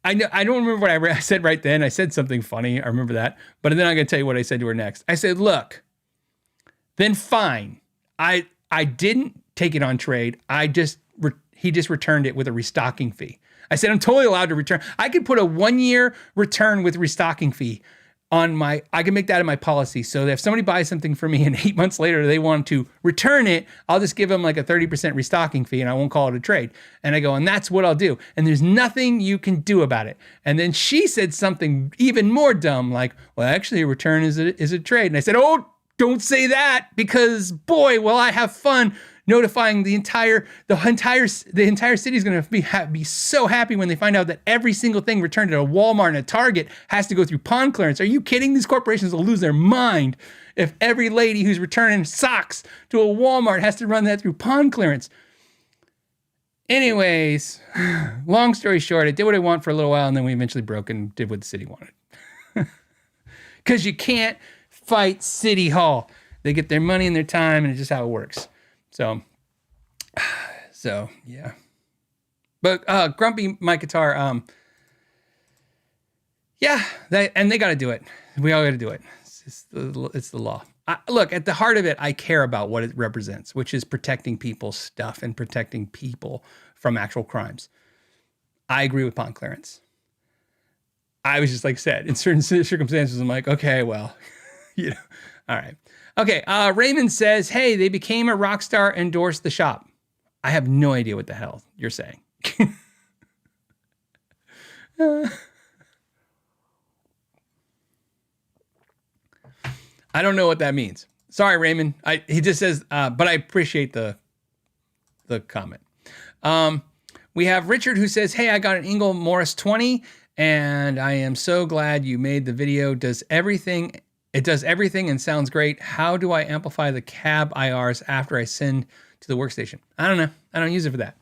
I don't remember what I said right then. I said something funny. I remember that. But then I'm going to tell you what I said to her next. I said, look, then fine. I didn't take it on trade. He just returned it with a restocking fee. I said, I'm totally allowed to return. I could put a 1-year return with restocking fee I can make that in my policy. So that if somebody buys something from me and 8 months later they want to return it, I'll just give them like a 30% restocking fee and I won't call it a trade. And I go, and that's what I'll do. And there's nothing you can do about it. And then she said something even more dumb, like, well, actually a return is a trade. And I said, oh, don't say that, because boy, will I have fun notifying the entire city is going to be so happy when they find out that every single thing returned at a Walmart and a Target has to go through pawn clearance. Are you kidding? These corporations will lose their mind if every lady who's returning socks to a Walmart has to run that through pawn clearance. Anyways, long story short, I did what I want for a little while and then we eventually broke and did what the city wanted. Because you can't fight City Hall. They get their money and their time, and it's just how it works. So yeah. But Grumpy My Guitar, yeah, they got to do it. We all got to do it. It's the law. Look, at the heart of it, I care about what it represents, which is protecting people's stuff and protecting people from actual crimes. I agree with pawn clearance. I was just like said, in certain circumstances, I'm like, okay, well, all right. Okay, Raymond says, hey, they became a rock star, endorsed the shop. I have no idea what the hell you're saying. I don't know what that means. Sorry, Raymond. He just says, but I appreciate the comment. We have Richard who says, hey, I got an Ingle Morris 20 and I am so glad you made the video. It does everything and sounds great. How do I amplify the cab IRs after I send to the workstation? I don't know. I don't use it for that.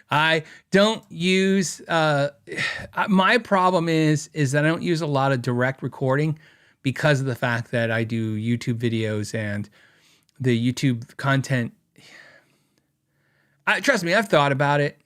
I don't use, my problem is that I don't use a lot of direct recording because of the fact that I do YouTube videos and the YouTube content. Trust me, I've thought about it.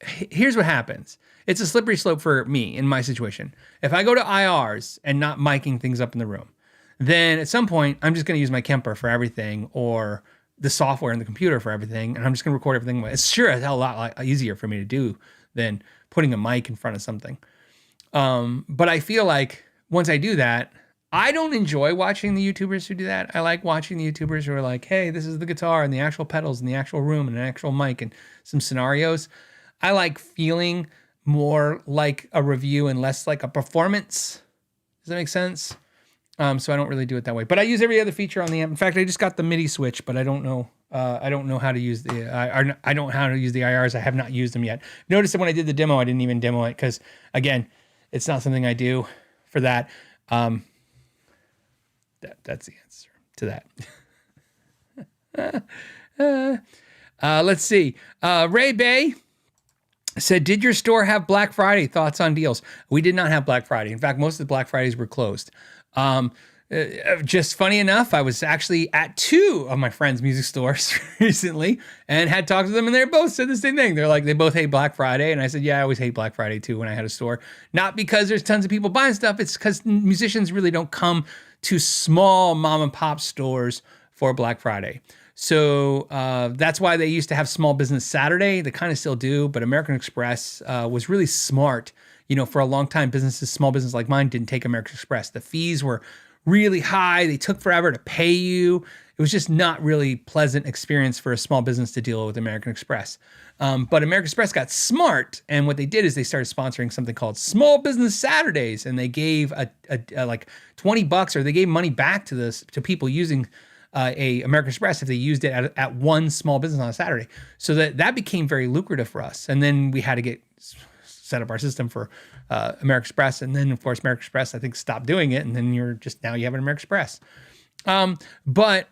Here's what happens. It's a slippery slope for me in my situation. If I go to IRs and not miking things up in the room, then at some point I'm just going to use my Kemper for everything or the software in the computer for everything, and I'm just going to record everything. It's sure a hell lot easier for me to do than putting a mic in front of something. But I feel like once I do that, I don't enjoy watching the YouTubers who do that. I like watching the YouTubers who are like, hey, this is the guitar and the actual pedals and the actual room and an actual mic and some scenarios. I like feeling more like a review and less like a performance. Does that make sense? So I don't really do it that way. But I use every other feature on the amp. In fact, I just got the MIDI switch, but I don't know how to use the I don't know how to use the IRs. I have not used them yet. Notice that when I did the demo, I didn't even demo it because, again, it's not something I do for that. That's the answer to that. Let's see. Ray Bay said, did your store have Black Friday? Thoughts on deals? We did not have Black Friday. In fact, most of the Black Fridays were closed. Just funny enough, I was actually at 2 of my friends' music stores recently and had talked to them, and they both said the same thing. They're like, they both hate Black Friday. And I said, yeah, I always hate Black Friday too when I had a store. Not because there's tons of people buying stuff. It's because musicians really don't come to small mom and pop stores for Black Friday. So that's why they used to have Small Business Saturday. They kind of still do, but American Express was really smart. You know, for a long time, small business like mine didn't take American Express. The fees were really high. They took forever to pay you. It was just not really pleasant experience for a small business to deal with American Express. But American Express got smart, and what they did is they started sponsoring something called Small Business Saturdays, and they gave a like $20, or they gave money back to people using a American Express if they used it at one small business on a Saturday. So that became very lucrative for us. And then we had to get set up our system for American Express, and then of course American Express I think stopped doing it, and then you have an American Express. But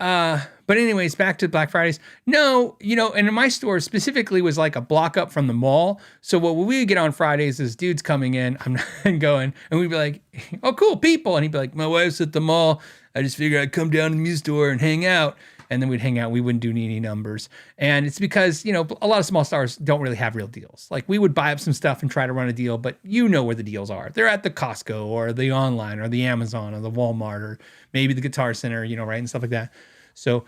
anyways, back to Black Fridays. No, and in my store specifically was like a block up from the mall. So what we would get on Fridays is dudes coming in, I'm not going, and we'd be like, oh, cool people. And he'd be like, my wife's at the mall. I just figured I'd come down to the music store and hang out. And then we'd hang out. We wouldn't do any numbers. And it's because, a lot of small stores don't really have real deals. Like we would buy up some stuff and try to run a deal, but where the deals are. They're at the Costco or the online or the Amazon or the Walmart or maybe the Guitar Center, right? And stuff like that. So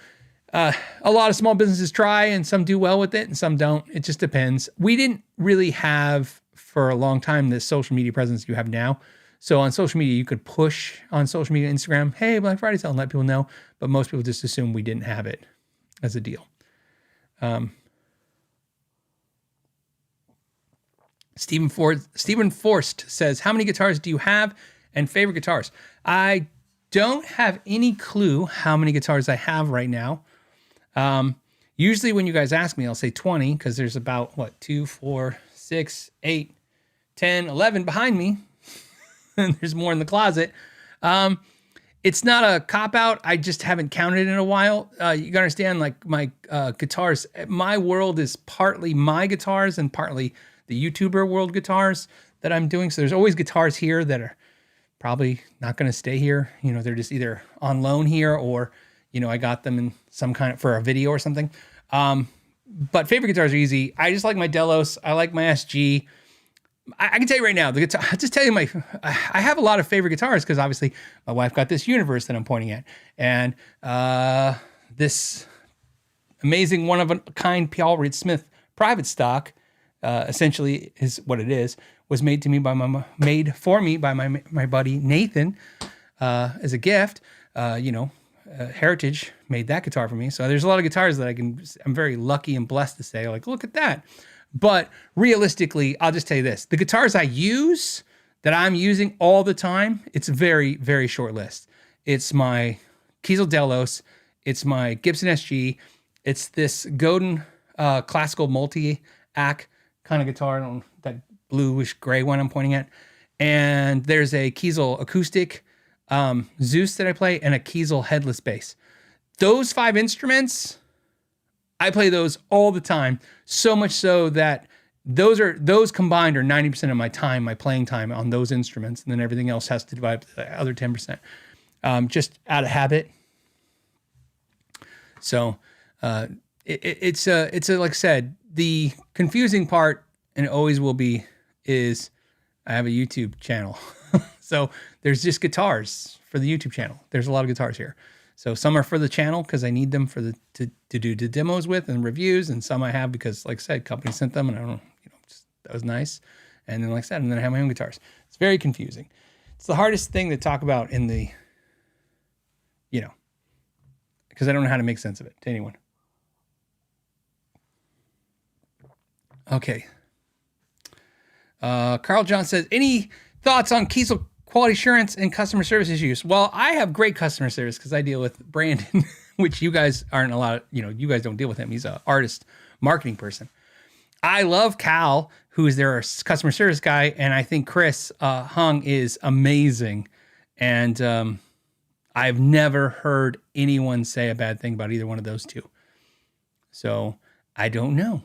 a lot of small businesses try, and some do well with it and some don't. It just depends. We didn't really have for a long time the social media presence you have now. So on social media, you could push on social media, Instagram, hey, Black Friday sale, and let people know. But most people just assume we didn't have it as a deal. Stephen Forst says, how many guitars do you have and favorite guitars? I don't have any clue how many guitars I have right now. Usually when you guys ask me, I'll say 20 because there's about, 2, 4, 6, 8, 10, 11 behind me. And there's more in the closet. It's not a cop-out. I just haven't counted in a while. You gotta understand, like my guitars, my world is partly my guitars and partly the YouTuber world guitars that I'm doing. So there's always guitars here that are probably not gonna stay here. They're just either on loan here or, I got them in some kind of, for a video or something. But favorite guitars are easy. I just like my Delos. I like my SG. I can tell you right now, the guitar. I'll just tell you I have a lot of favorite guitars because obviously my wife got this Universe that I'm pointing at, and this amazing one of a kind Paul Reed Smith private stock, essentially is what it is. Was made for me by my buddy Nathan as a gift. Heritage made that guitar for me. So there's a lot of guitars that I'm very lucky and blessed to say, like, look at that. But realistically, I'll just tell you this. The guitars I use, that I'm using all the time, it's a very, very short list. It's my Kiesel Delos. It's my Gibson SG. It's this Godin classical multi-ack kind of guitar, that bluish gray one I'm pointing at. And there's a Kiesel acoustic Zeus that I play, and a Kiesel headless bass. Those 5 instruments, I play those all the time. So much so that those combined are 90% of my time, my playing time on those instruments, and then everything else has to divide the other 10%, just out of habit. So it's like I said, the confusing part, and it always will be, is I have a YouTube channel. So there's just guitars for the YouTube channel. There's a lot of guitars here. So some are for the channel because I need them for to do the demos with and reviews, and some I have because, like I said, company sent them, and I don't, that was nice. And then, like I said, and then I have my own guitars. It's very confusing. It's the hardest thing to talk about in the, because I don't know how to make sense of it to anyone. Okay. Carl John says, any thoughts on Kiesel quality assurance and customer service issues? Well, I have great customer service because I deal with Brandon, which you guys aren't a lot of, you guys don't deal with him. He's an artist marketing person. I love Cal, who is their customer service guy, and I think Chris Hung is amazing. And I've never heard anyone say a bad thing about either one of those two. So I don't know.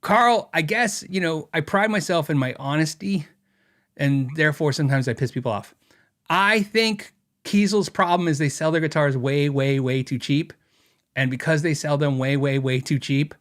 Carl, I guess, I pride myself in my honesty, and therefore sometimes I piss people off. I think Kiesel's problem is they sell their guitars way, way, way too cheap. And because they sell them way, way, way too cheap,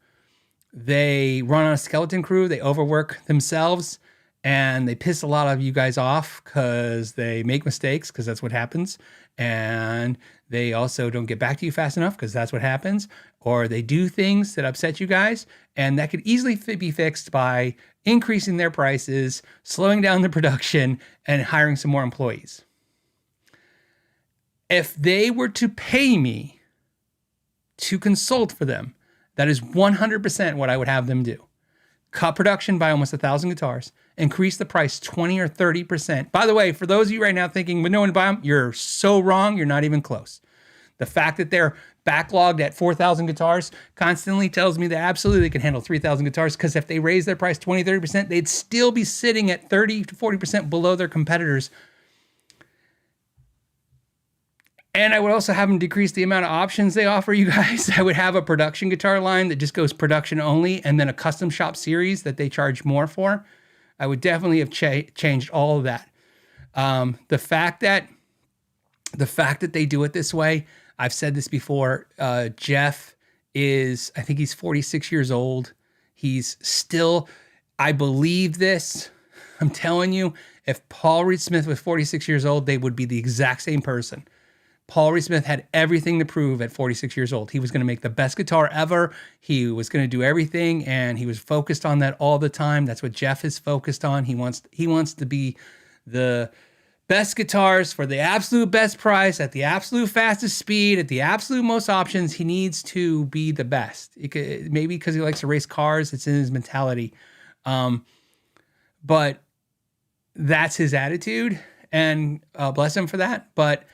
they run on a skeleton crew, they overwork themselves, and they piss a lot of you guys off because they make mistakes, because that's what happens. And they also don't get back to you fast enough because that's what happens. Or they do things that upset you guys, and that could easily be fixed by increasing their prices, slowing down the production, and hiring some more employees. If they were to pay me to consult for them, that is 100% what I would have them do. Cut production by almost 1,000 guitars, increase the price 20 or 30%. By the way, for those of you right now thinking, but no one buy them, you're so wrong, you're not even close. The fact that they're backlogged at 4,000 guitars constantly tells me that absolutely they can handle 3,000 guitars, because if they raise their price 20, 30%, they'd still be sitting at 30 to 40% below their competitors. And I would also have them decrease the amount of options they offer you guys. I would have a production guitar line that just goes production only, and then a custom shop series that they charge more for. I would definitely have changed all of that. The fact that they do it this way, I've said this before. Jeff is, I think he's 46 years old. He's still, I believe this. I'm telling you, if Paul Reed Smith was 46 years old, they would be the exact same person. Paul Reed Smith had everything to prove at 46 years old. He was going to make the best guitar ever. He was going to do everything, and he was focused on that all the time. That's what Jeff is focused on. He wants to be the best guitars for the absolute best price, at the absolute fastest speed, at the absolute most options. He needs to be the best. Maybe because he likes to race cars, it's in his mentality. But that's his attitude, and bless him for that. But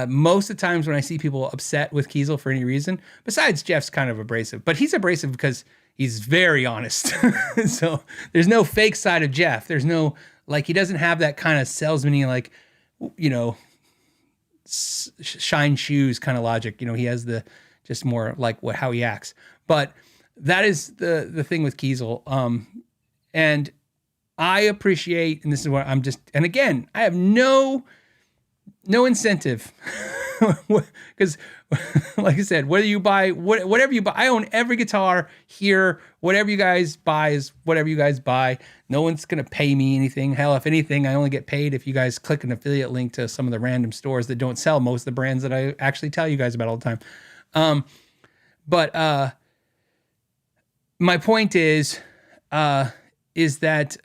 most of the times when I see people upset with Kiesel for any reason, besides Jeff's kind of abrasive, but he's abrasive because he's very honest. So there's no fake side of Jeff. There's no, he doesn't have that kind of salesman-y, shine shoes kind of logic. He has the just more how he acts. But that is the thing with Kiesel. And I appreciate, and this is what I'm just, and again, I have no incentive, because like I said, whether you buy whatever you buy, I own every guitar here. Whatever you guys buy is whatever you guys buy. No one's gonna pay me anything. Hell, if anything, I only get paid if you guys click an affiliate link to some of the random stores that don't sell most of the brands that I actually tell you guys about all the time. But my point is that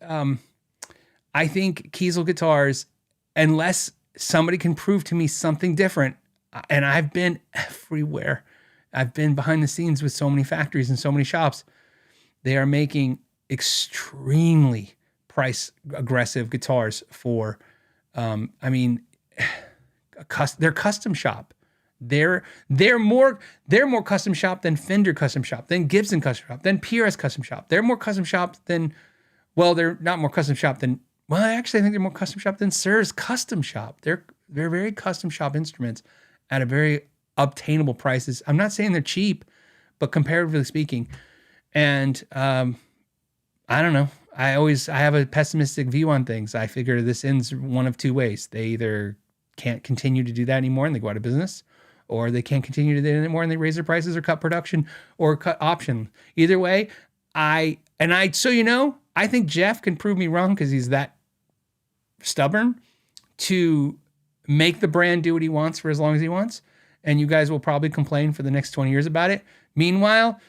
I think Kiesel guitars, unless somebody can prove to me something different, and I've been everywhere. I've been behind the scenes with so many factories and so many shops. They are making extremely price aggressive guitars for, they're custom shop. They're more custom shop than Fender custom shop, than Gibson custom shop, than PRS custom shop. They're more custom shop than, well, they're not more custom shop than, well, actually I think they're more custom shop than Sir's custom shop. They're very custom shop instruments at a very obtainable prices. I'm not saying they're cheap, but comparatively speaking. And I don't know. I have a pessimistic view on things. I figure this ends one of two ways. They either can't continue to do that anymore and they go out of business, or they can't continue to do it anymore and they raise their prices or cut production or cut option. Either way, I think Jeff can prove me wrong because he's that stubborn to make the brand do what he wants for as long as he wants. And you guys will probably complain for the next 20 years about it. Meanwhile,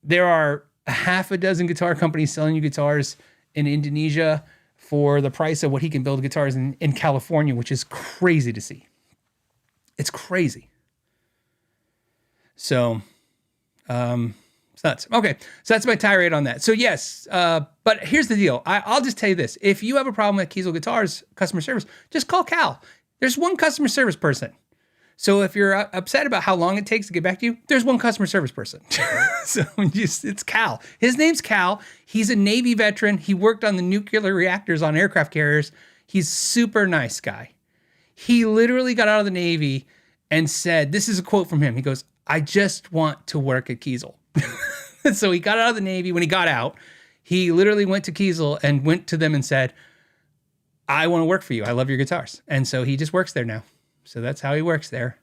there are a half a dozen guitar companies selling you guitars in Indonesia for the price of what he can build guitars in California, which is crazy to see. It's crazy. So, it's nuts. Okay, so that's my tirade on that. So yes, but here's the deal. I'll just tell you this. If you have a problem with Kiesel Guitars customer service, just call Cal. There's one customer service person. So if you're upset about how long it takes to get back to you, there's one customer service person. So it's Cal. His name's Cal. He's a Navy veteran. He worked on the nuclear reactors on aircraft carriers. He's super nice guy. He literally got out of the Navy and said, this is a quote from him. He goes, I just want to work at Kiesel. So he got out of the Navy. When he got out, he literally went to Kiesel and went to them and said, I want to work for you. I love your guitars. And so he just works there now. So that's how he works there.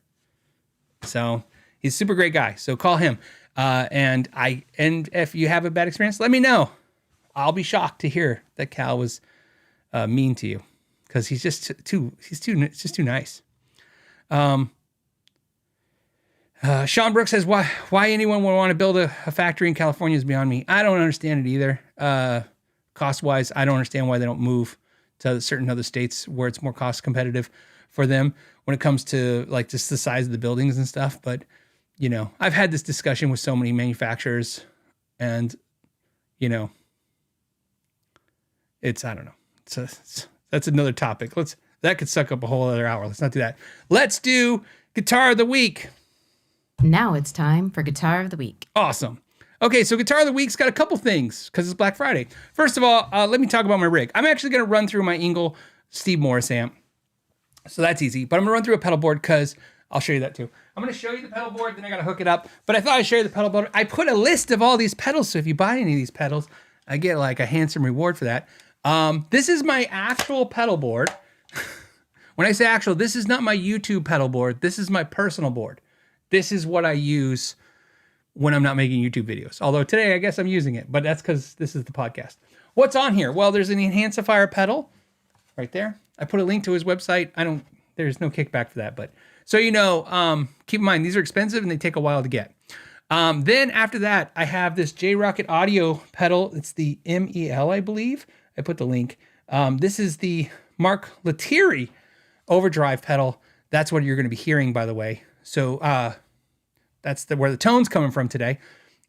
So he's a super great guy. So call him. And if you have a bad experience, let me know. I'll be shocked to hear that Cal was mean to you because he's just too nice. Sean Brooks says, why anyone would want to build a factory in California is beyond me. I don't understand it either. Cost-wise, I don't understand why they don't move to certain other states where it's more cost competitive for them when it comes to like just the size of the buildings and stuff. But, you know, I've had this discussion with so many manufacturers and, you know, I don't know. That's another topic. That could suck up a whole other hour. Let's not do that. Let's do Guitar of the Week. Now it's time for Guitar of the Week. Awesome. Okay, so Guitar of the Week's got a couple things because it's Black Friday. First of all, let me talk about my rig. I'm actually going to run through my Engel Steve Morris amp. So that's easy. But I'm going to run through a pedal board because I'll show you that too. I'm going to show you the pedal board, then I got to hook it up. But I thought I'd show you the pedal board. I put a list of all these pedals, so if you buy any of these pedals, I get like a handsome reward for that. This is my actual pedal board. When I say actual, this is not my YouTube pedal board. This is my personal board. This is what I use when I'm not making YouTube videos. Although today, I guess I'm using it, but that's because this is the podcast. What's on here? Well, there's an Enhancifier pedal right there. I put a link to his website. There's no kickback for that, but so you know, keep in mind, these are expensive and they take a while to get. Then after that, I have this J-Rocket audio pedal. It's the MEL, I believe. I put the link. This is the Mark Lettieri Overdrive pedal. That's what you're going to be hearing, by the way. So that's where the tone's coming from today.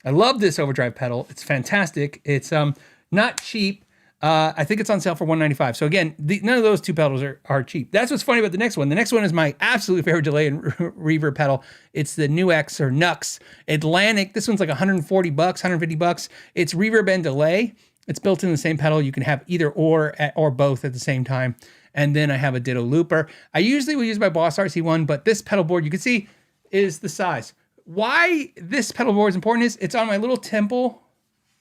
I love this Overdrive pedal. It's fantastic. It's not cheap. I think it's on sale for $195. So again, none of those two pedals are cheap. That's what's funny about the next one. The next one is my absolute favorite delay and reverb pedal. It's the Nux or Nux Atlantic. This one's like $140, $150. It's reverb and delay. It's built in the same pedal. You can have either or both at the same time. And then I have a Ditto Looper. I usually will use my Boss RC1, but this pedal board, you can see, is the size. Why this pedal board is important is it's on my little Temple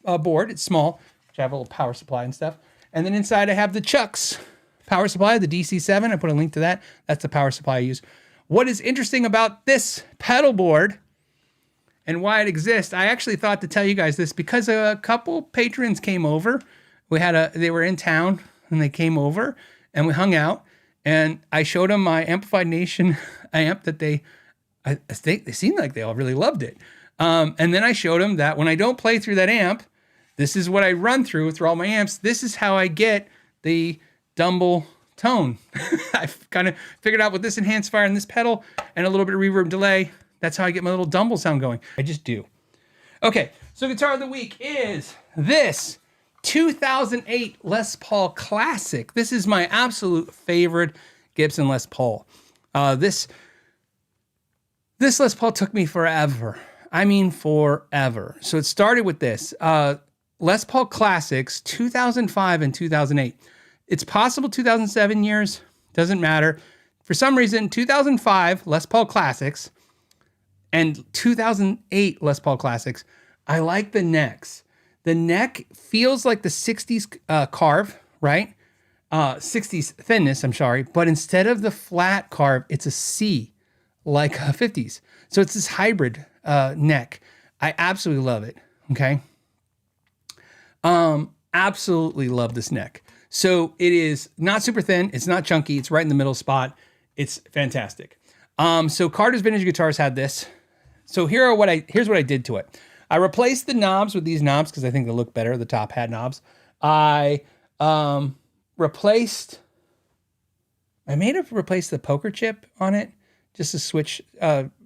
board. It's small, which I have a little power supply and stuff. And then inside I have the Cioks power supply, the DC7. I put a link to that. That's the power supply I use. What is interesting about this pedal board and why it exists, I actually thought to tell you guys this because a couple patrons came over. They were in town and they came over and we hung out and I showed them my Amplified Nation amp that they seemed like they all really loved it. And then I showed them that when I don't play through that amp, this is what I run through all my amps. This is how I get the Dumble tone. I've kind of figured out with this Enhancifier and this pedal and a little bit of reverb delay. That's how I get my little Dumble sound going. I just do. Okay, so Guitar of the Week is this 2008 Les Paul Classic. This is my absolute favorite Gibson Les Paul. This Les Paul took me forever. I mean, forever. So it started with this. Les Paul Classics, 2005 and 2008. It's possible 2007 years. Doesn't matter. For some reason, 2005 Les Paul Classics and 2008 Les Paul Classics, I like the necks. The neck feels like the 60s carve, right? 60s thinness, I'm sorry. But instead of the flat carve, it's a C, like 50s. So it's this hybrid neck. I absolutely love it, okay? Absolutely love this neck. So it is not super thin. It's not chunky. It's right in the middle spot. It's fantastic. So Carter's Vintage Guitars had this. So here's what I did to it. I replaced the knobs with these knobs because I think they look better, the top hat knobs. I replaced the poker chip on it just to switch,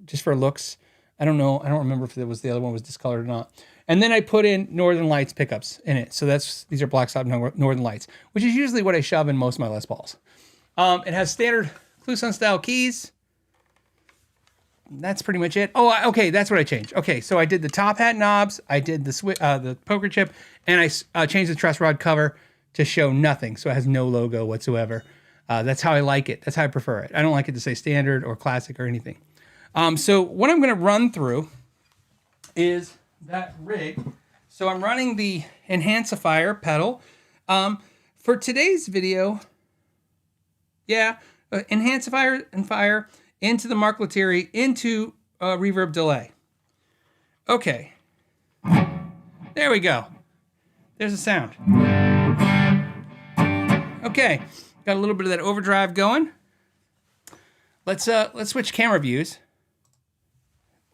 just for looks. I don't know. I don't remember if it was the other one was discolored or not. And then I put in Northern Lights pickups in it. So these are Black Stop Northern Lights, which is usually what I shove in most of my Les Pauls. It has standard Kluson style keys. That's pretty much it. Oh, okay, that's what I changed. Okay, so I did the top hat knobs, I did the poker chip, and I changed the truss rod cover to show nothing, so it has no logo whatsoever. That's how I like it. That's how I prefer it. I don't like it to say standard or classic or anything. So what I'm going to run through is that rig. So I'm running the Enhancifier pedal. For today's video, Enhancifier and fire into the Mark Lettieri, into reverb delay. Okay. There we go. There's the sound. Okay. Got a little bit of that overdrive going. Let's switch camera views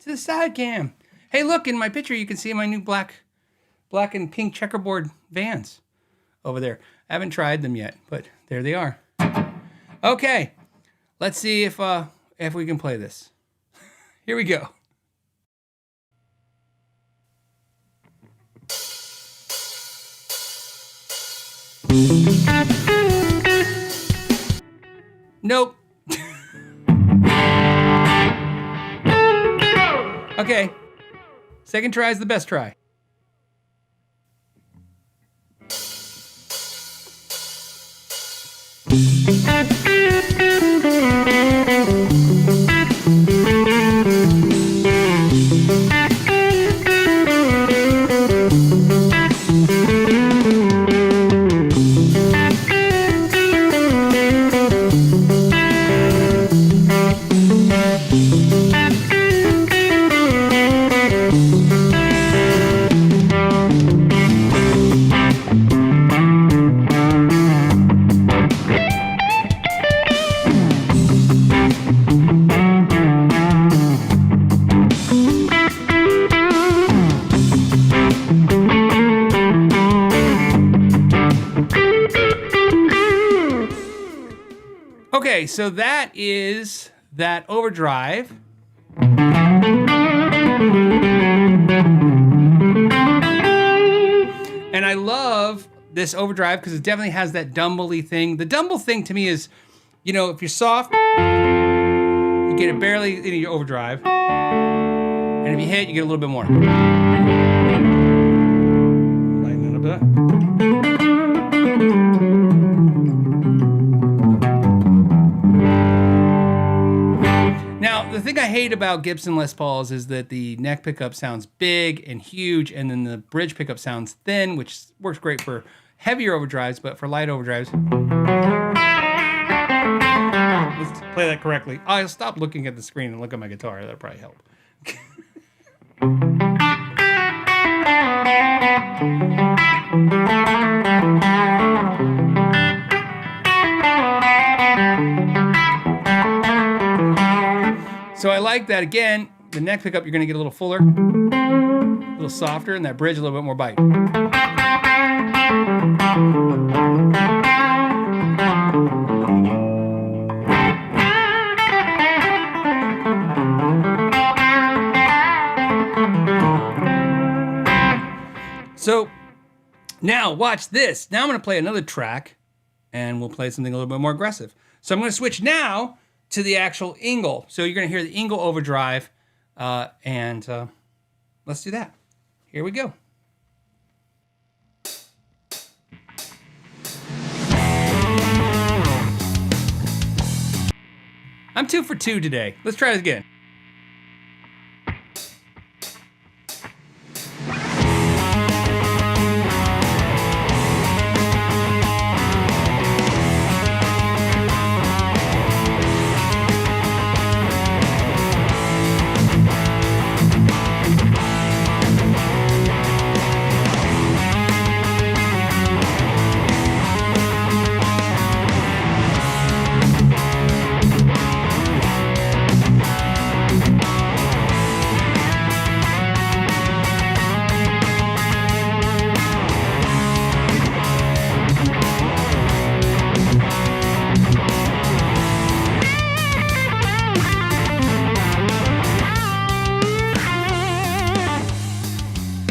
to the side cam. Hey, look, in my picture you can see my new black and pink checkerboard Vans over there. I haven't tried them yet, but there they are. Okay. Let's see if we can play this. Here we go. Nope. Okay. Second try is the best try. Okay, so that is that overdrive. And I love this overdrive because it definitely has that dumble-y thing. The dumble thing to me is, if you're soft, you get it barely into your overdrive. And if you hit, you get a little bit more. Lighten it a bit. Now, the thing I hate about Gibson Les Pauls is that the neck pickup sounds big and huge, and then the bridge pickup sounds thin, which works great for heavier overdrives, but for light overdrives... Let's play that correctly. I'll stop looking at the screen and look at my guitar. That'll probably help. So I like that. Again, the neck pickup, you're going to get a little fuller, a little softer, and that bridge a little bit more bite. So now watch this. Now I'm going to play another track, and we'll play something a little bit more aggressive. So I'm going to switch now to the actual Ingle. So you're going to hear the Ingle Overdrive, and let's do that. Here we go. I'm 2 for 2 today. Let's try it again.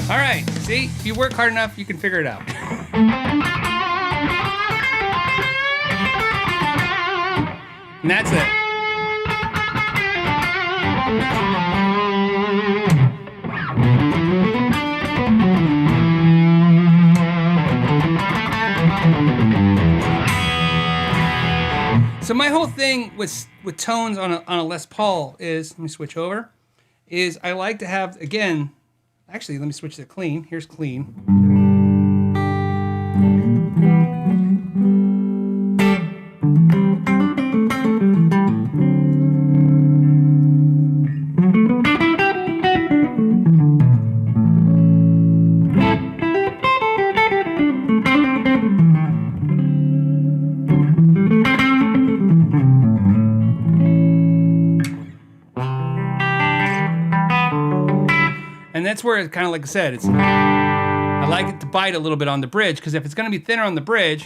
All right, see, if you work hard enough, you can figure it out. And that's it. So my whole thing with tones on a Les Paul is, let me switch over, is I like to have, again, actually, let me switch to clean. Here's clean. And that's where, kind of like I said, I like it to bite a little bit on the bridge, because if it's going to be thinner on the bridge,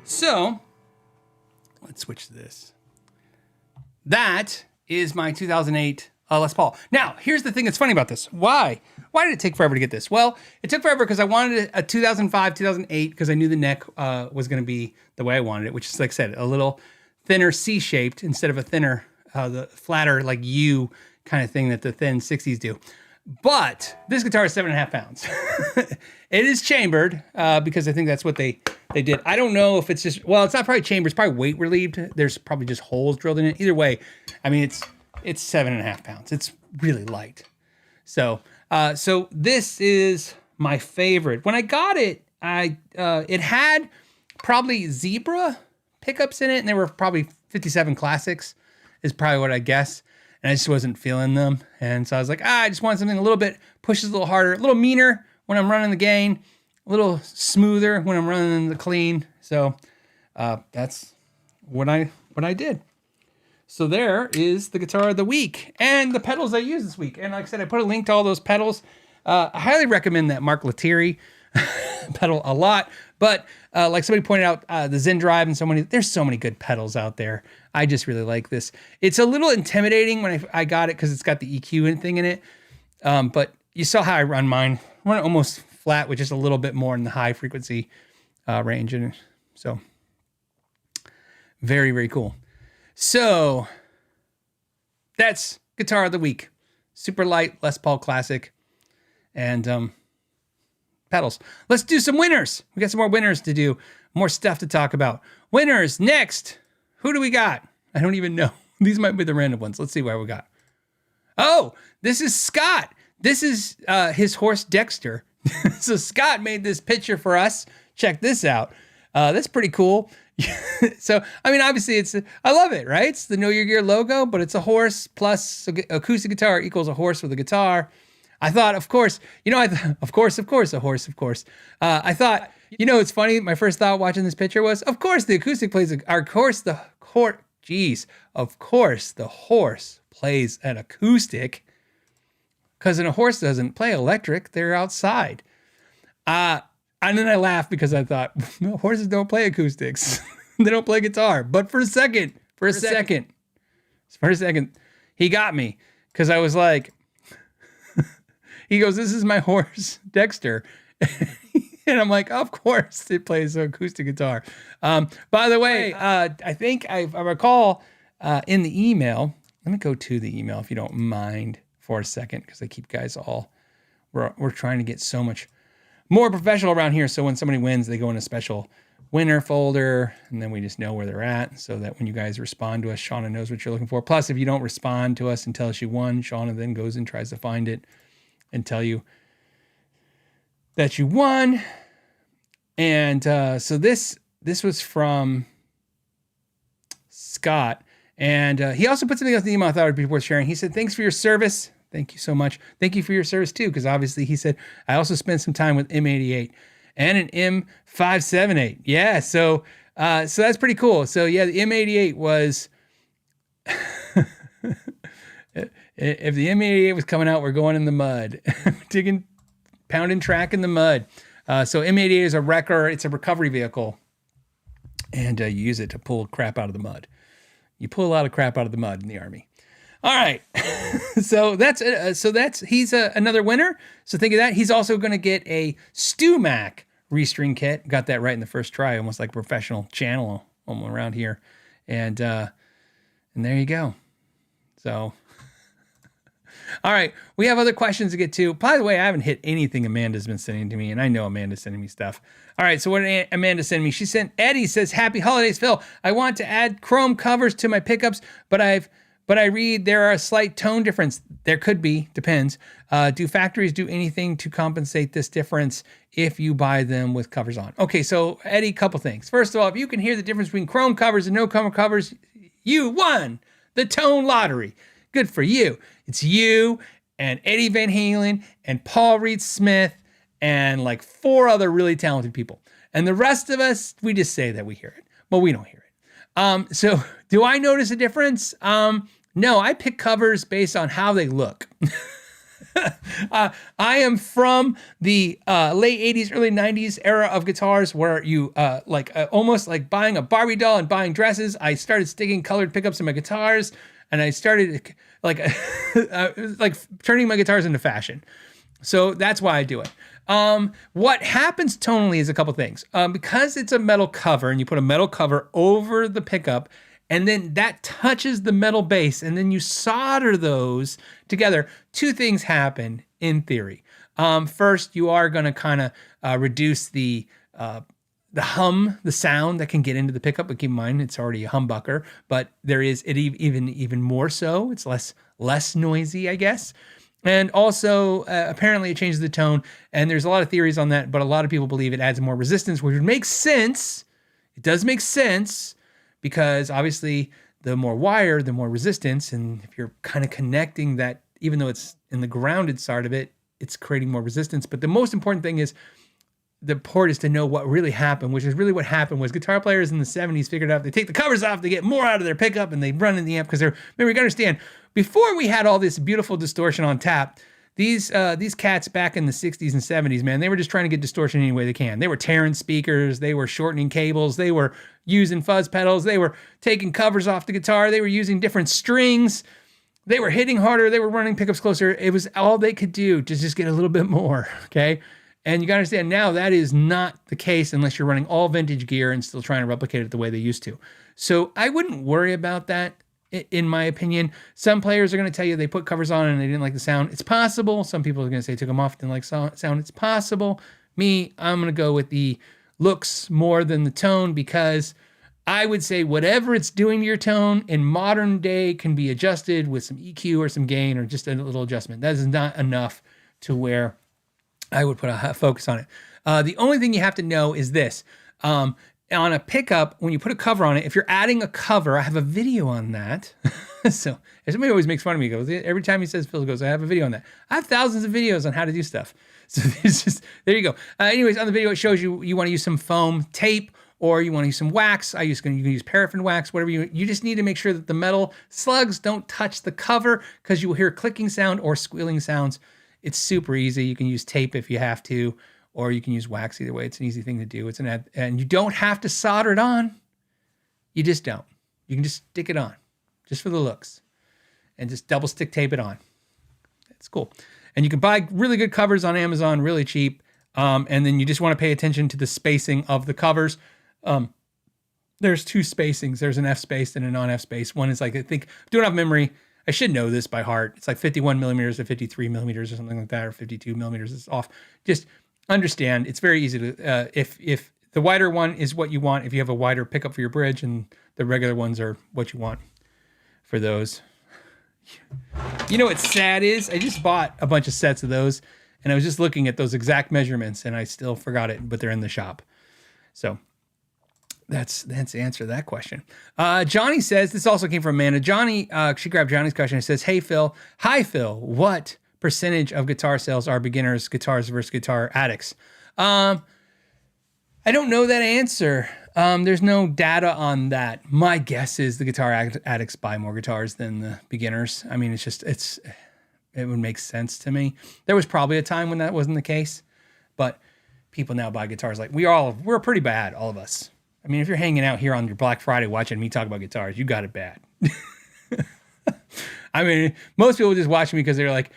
so let's switch to this. That is my 2008 Les Paul. Now, here's the thing that's funny about this. Why did it take forever to get this? Well, it took forever because I wanted a 2005, 2008, because I knew the neck was going to be the way I wanted it, which is, like I said, a little thinner C-shaped instead of a thinner, the flatter, like U kind of thing that the thin 60s do. But this guitar is 7.5 pounds. It is chambered because I think that's what they did. I don't know if it's just, well, it's not probably chambered. It's probably weight relieved. There's probably just holes drilled in it. Either way, I mean, it's 7.5 pounds. It's really light. So this is my favorite. When I got it, it had probably Zebra pickups in it, and they were probably 57 Classics is probably what I guess. And I just wasn't feeling them. And so I was like, I just want something a little bit, pushes a little harder, a little meaner when I'm running the gain, a little smoother when I'm running the clean. So that's what I did. So there is the guitar of the week and the pedals I used this week. And like I said, I put a link to all those pedals. I highly recommend that Mark Lettieri pedal a lot. But like somebody pointed out, the Zen Drive and there's so many good pedals out there. I just really like this. It's a little intimidating when I got it because it's got the EQ and thing in it. But you saw how I run mine. I run it almost flat with just a little bit more in the high frequency range. And so very, very cool. So that's guitar of the week. Super light Les Paul Classic and pedals. Let's do some winners. We got some more winners to do. More stuff to talk about. Winners next. Who do we got? I don't even know. These might be the random ones. Let's see what we got. Oh, this is Scott. This is his horse Dexter. So Scott made this picture for us. Check this out. That's pretty cool. So, I mean, obviously I love it, right? It's the Know Your Gear logo, but it's a horse plus acoustic guitar equals a horse with a guitar. I thought, of course, of course, a horse, of course. I thought, it's funny. My first thought watching this picture was, of course, the acoustic plays, of course, the horse plays an acoustic, because a horse doesn't play electric. They're outside. And then I laughed because I thought, no, horses don't play acoustics. They don't play guitar. But for a second, he got me because I was like, he goes, "This is my horse, Dexter." And I'm like, of course, it plays an acoustic guitar. By the way, I think I recall in the email, let me go to the email if you don't mind for a second, because I keep guys we're trying to get so much more professional around here. So when somebody wins, they go in a special winner folder, and then we just know where they're at, so that when you guys respond to us, Shauna knows what you're looking for. Plus, if you don't respond to us and tell us you won, Shauna then goes and tries to find it and tell you that you won. And so this was from Scott, and he also put something else in the email I thought would be worth sharing. He said, "Thanks for your service." Thank you so much. Thank you for your service too, because obviously he said, "I also spent some time with M88 and an M578." Yeah, so that's pretty cool. So yeah, the M88 was if the M88 was coming out, we're going in the mud, pounding track in the mud. So M88 is a wrecker. It's a recovery vehicle, and you use it to pull crap out of the mud. You pull a lot of crap out of the mud in the Army. All right. so he's another winner. So think of that. He's also going to get a StewMac restring kit. Got that right in the first try, almost like a professional channel around here. And there you go. So, all right. We have other questions to get to. By the way, I haven't hit anything Amanda's been sending to me, and I know Amanda's sending me stuff. All right. So what did Amanda send me? She sent, Eddie says, "Happy holidays, Phil. I want to add chrome covers to my pickups, but I read there are a slight tone difference." There could be, depends. Do factories do anything to compensate this difference if you buy them with covers on? Okay, so Eddie, couple things. First of all, if you can hear the difference between chrome covers and no chrome covers, you won the tone lottery. Good for you. It's you and Eddie Van Halen and Paul Reed Smith and like 4 other really talented people. And the rest of us, we just say that we hear it. Well, we don't hear it. So do I notice a difference? No, I pick covers based on how they look. I am from the late 80s, early 90s era of guitars where you almost like buying a Barbie doll and buying dresses. I started sticking colored pickups in my guitars, and I started like turning my guitars into fashion. So that's why I do it. What happens tonally is a couple things. Because it's a metal cover and you put a metal cover over the pickup, and then that touches the metal base, and then you solder those together, 2 things happen in theory. First, you are going to kind of reduce the hum, the sound that can get into the pickup. But keep in mind, it's already a humbucker, but there is it even more so. It's less noisy, I guess. And also, apparently it changes the tone, and there's a lot of theories on that, but a lot of people believe it adds more resistance, which would make sense. It does make sense, because obviously the more wire, the more resistance. And if you're kind of connecting that, even though it's in the grounded side of it, it's creating more resistance. But the most important thing is the port is to know what really happened, which is really what happened was guitar players in the 70s figured out they take the covers off, they get more out of their pickup, and they run in the amp because remember, you gotta understand, before we had all this beautiful distortion on tap, these cats back in the 60s and 70s, man, they were just trying to get distortion any way they can. They were tearing speakers, they were shortening cables, they were using fuzz pedals, they were taking covers off the guitar, they were using different strings, they were hitting harder, they were running pickups closer. It was all they could do to just get a little bit more, okay? And you gotta understand now that is not the case unless you're running all vintage gear and still trying to replicate it the way they used to. So I wouldn't worry about that. In my opinion, some players are going to tell you they put covers on and they didn't like the sound. It's possible. Some people are going to say took them off, didn't like sound. It's possible. Me, I'm going to go with the looks more than the tone, because I would say whatever it's doing to your tone in modern day can be adjusted with some EQ or some gain or just a little adjustment. That is not enough to where I would put a focus on it. The only thing you have to know is this. On a pickup, when you put a cover on it, if you're adding a cover, I have a video on that. So somebody always makes fun of me. Goes every time he says Phil goes, I have a video on that. I have thousands of videos on how to do stuff. So it's just there you go. Anyways, on the video it shows you want to use some foam tape or you want to use some wax. You can use paraffin wax, whatever you just need to make sure that the metal slugs don't touch the cover, because you will hear clicking sound or squealing sounds. It's super easy. You can use tape if you have to, or you can use wax. Either way, it's an easy thing to do. And you don't have to solder it on. You just don't. You can just stick it on, just for the looks. and just double stick tape it on. It's cool. And you can buy really good covers on Amazon, really cheap. And then you just want to pay attention to the spacing of the covers. There's two spacings. There's an F space and a non-F space. One is like, I think, doing off memory, I should know this by heart. It's like 51 millimeters to 53 millimeters or something like that, or 52 millimeters is off. Just understand, it's very easy to, if the wider one is what you want, if you have a wider pickup for your bridge, and the regular ones are what you want for those. You know what's sad is, I just bought a bunch of sets of those, and I was just looking at those exact measurements, and I still forgot it, but they're in the shop. So that's the answer to that question. Johnny says, this also came from Amanda. Johnny, she grabbed Johnny's question and says, hey, Phil. Hi, Phil. What percentage of guitar sales are beginners guitars versus guitar addicts? I don't know that answer. There's no data on that. My guess is the guitar addicts buy more guitars than the beginners. I mean, it would make sense to me. There was probably a time when that wasn't the case, but people now buy guitars like we're pretty bad, all of us. I mean, if you're hanging out here on your Black Friday watching me talk about guitars, you got it bad. I mean, most people just watch me because they're like,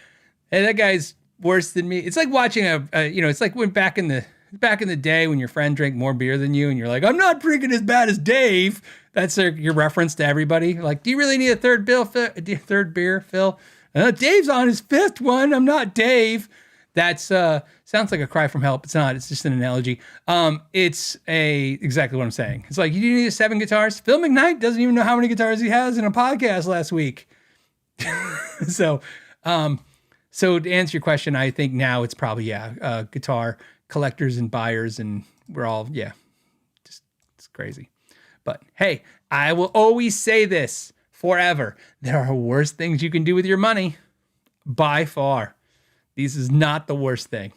hey, that guy's worse than me. It's like watching it's like when back in the day when your friend drank more beer than you and you're like, I'm not drinking as bad as Dave. That's your reference to everybody. Like, do you really need a third beer, Phil? Dave's on his fifth one. I'm not Dave. That's sounds like a cry from help. It's not. It's just an analogy. It's exactly what I'm saying. It's like, you need 7 guitars. Phil McKnight doesn't even know how many guitars he has in a podcast last week. So to answer your question, I think now it's probably guitar collectors and buyers, and we're all just it's crazy. But hey, I will always say this forever: there are worse things you can do with your money, by far. This is not the worst thing.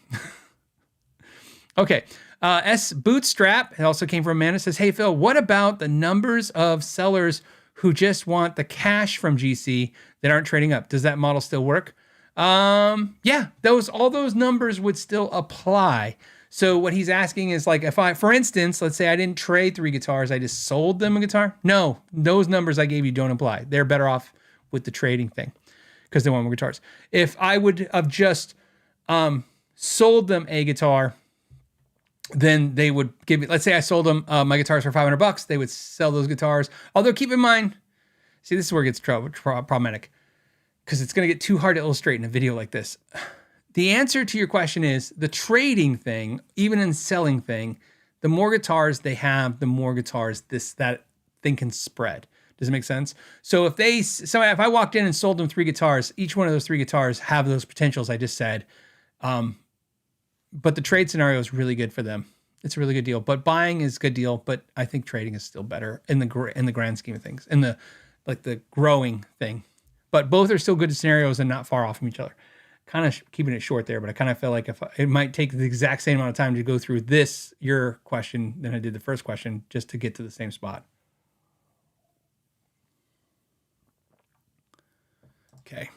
Okay. S Bootstrap, it also came from Amanda, says, hey, Phil, what about the numbers of sellers who just want the cash from GC that aren't trading up? Does that model still work? All those numbers would still apply. So what he's asking is, like, if I, for instance, let's say I didn't trade 3 guitars, I just sold them a guitar. No, those numbers I gave you don't apply. They're better off with the trading thing, because they want more guitars. If I would have just sold them a guitar, then they would give me, let's say I sold them my guitars for $500, they would sell those guitars. Although keep in mind, see, this is where it gets problematic, because it's going to get too hard to illustrate in a video like this. The answer to your question is the trading thing, even in selling thing, the more guitars they have, the more guitars that thing can spread. Does it make sense? So if I walked in and sold them 3 guitars, each one of those 3 guitars have those potentials I just said. But the trade scenario is really good for them. It's a really good deal. But buying is a good deal, but I think trading is still better in the grand scheme of things, in the growing thing. But both are still good scenarios and not far off from each other. Kind of keeping it short there, but I kind of feel like it might take the exact same amount of time to go through your question than I did the first question, just to get to the same spot. Okay.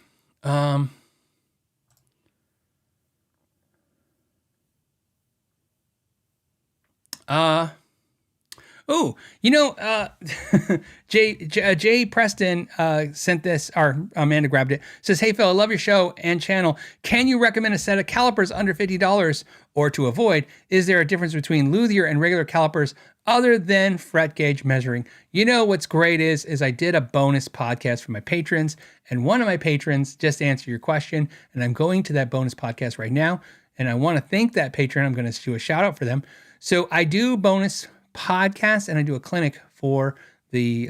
Jay Preston sent this, or Amanda grabbed it. Says, hey, Phil, I love your show and channel. Can you recommend a set of calipers under $50 or to avoid? Is there a difference between luthier and regular calipers other than fret gauge measuring? You know, what's great is I did a bonus podcast for my patrons, and one of my patrons just answered your question, and I'm going to that bonus podcast right now, and I want to thank that patron. I'm going to do a shout out for them. So I do bonus podcasts, and I do a clinic for the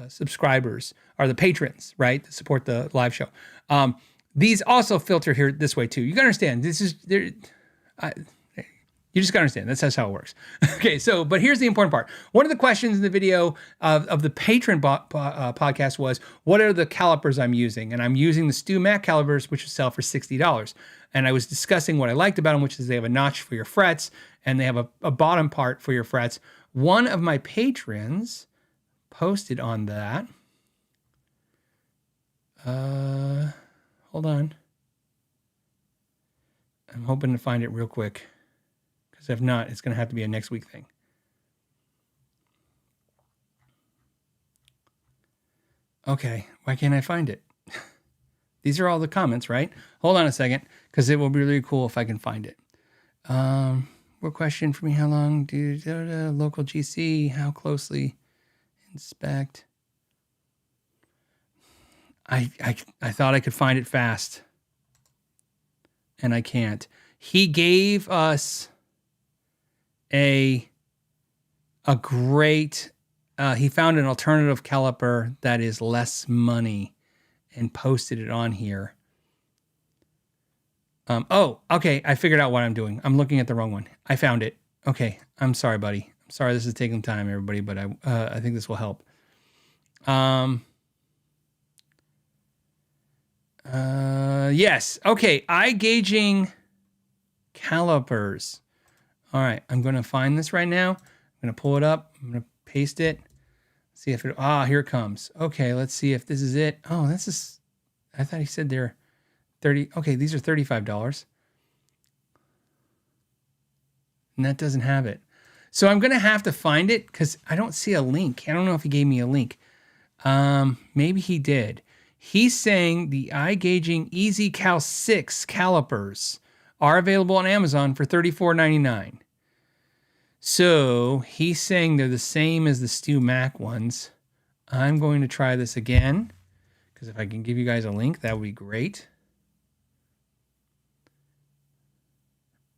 subscribers, or the patrons, right, to support the live show. These also filter here this way too. You gotta understand, this is there. You just gotta understand, that's how it works. Okay, so, but here's the important part. One of the questions in the video of the patron podcast was, what are the calipers I'm using? And I'm using the Stu Mac calipers, which sell for $60. And I was discussing what I liked about them, which is they have a notch for your frets, and they have a bottom part for your frets. One of my patrons posted on that. Hold on. I'm hoping to find it real quick, because if not, it's going to have to be a next week thing. Okay, why can't I find it? These are all the comments, right? Hold on a second, because it will be really cool if I can find it. What question for me? How long do local GC? How closely inspect? I thought I could find it fast, and I can't. He gave us a great. He found an alternative caliper that is less money, and posted it on here. Oh, okay. I figured out what I'm doing. I'm looking at the wrong one. I found it. Okay. I'm sorry, buddy. I'm sorry this is taking time, everybody, but I think this will help. Yes. Okay. Eye gauging calipers. All right. I'm going to find this right now. I'm going to pull it up. I'm going to paste it. See if it, here it comes. Okay. Let's see if this is it. Oh, this is, I thought he said they're 30. Okay. These are $35. And that doesn't have it. So I'm going to have to find it because I don't see a link. I don't know if he gave me a link. Maybe he did. He's saying the eye gauging Easy Cal 6 calipers are available on Amazon for $34.99. So he's saying they're the same as the Stu Mac ones. I'm going to try this again because if I can give you guys a link, that would be great.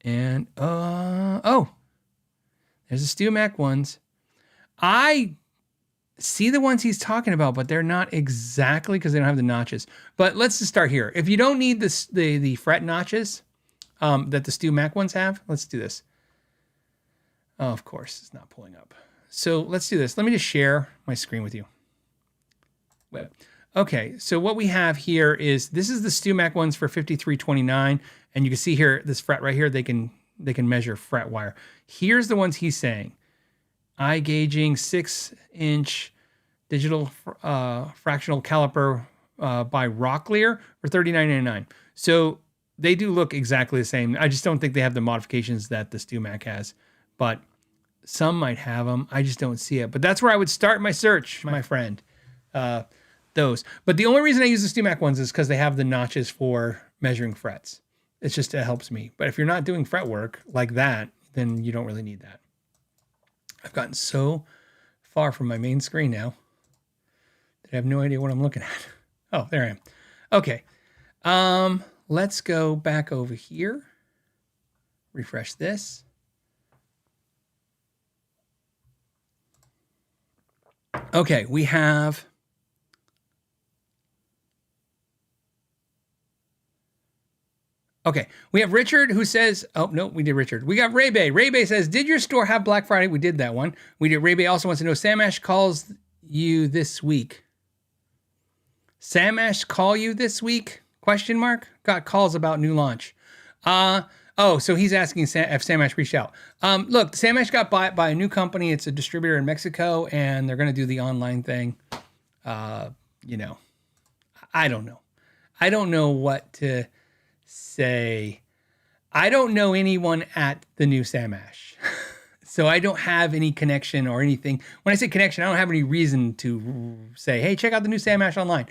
And, there's the Stu Mac ones. I see the ones he's talking about, but they're not exactly because they don't have the notches. But let's just start here. If you don't need the fret notches that the Stu Mac ones have, let's do this. Oh, of course, it's not pulling up. So let's do this. Let me just share my screen with you. Okay, so what we have here is, this is the Stu Mac ones for $53.29. And you can see here, this fret right here, they can measure fret wire. Here's the ones he's saying. Eye gauging 6-inch digital fractional caliper by Rocklear for $39.99. So they do look exactly the same. I just don't think they have the modifications that the Stu Mac has, but some might have them. I just don't see it. But that's where I would start my search, my friend. Those. But the only reason I use the Stu Mac ones is because they have the notches for measuring frets. It's just, it helps me. But if you're not doing fret work like that, then you don't really need that. I've gotten so far from my main screen now that I have no idea what I'm looking at. Oh, there I am. Okay. Let's go back over here. Refresh this. Okay, we have... Okay, we have Richard who says, oh, no, we did Richard. We got Ray Bay. Ray Bay says, did your store have Black Friday? We did that one. We did. Ray Bay also wants to know, Sam Ash calls you this week. Sam Ash call you this week? Question mark? Got calls about new launch. So he's asking if Sam Ash reached out. Look, Sam Ash got bought by a new company. It's a distributor in Mexico, and they're going to do the online thing. I don't know. I don't know what to say. I don't know anyone at the new Sam Ash. So I don't have any connection or anything. When I say connection, I don't have any reason to say, hey, check out the new Sam Ash online.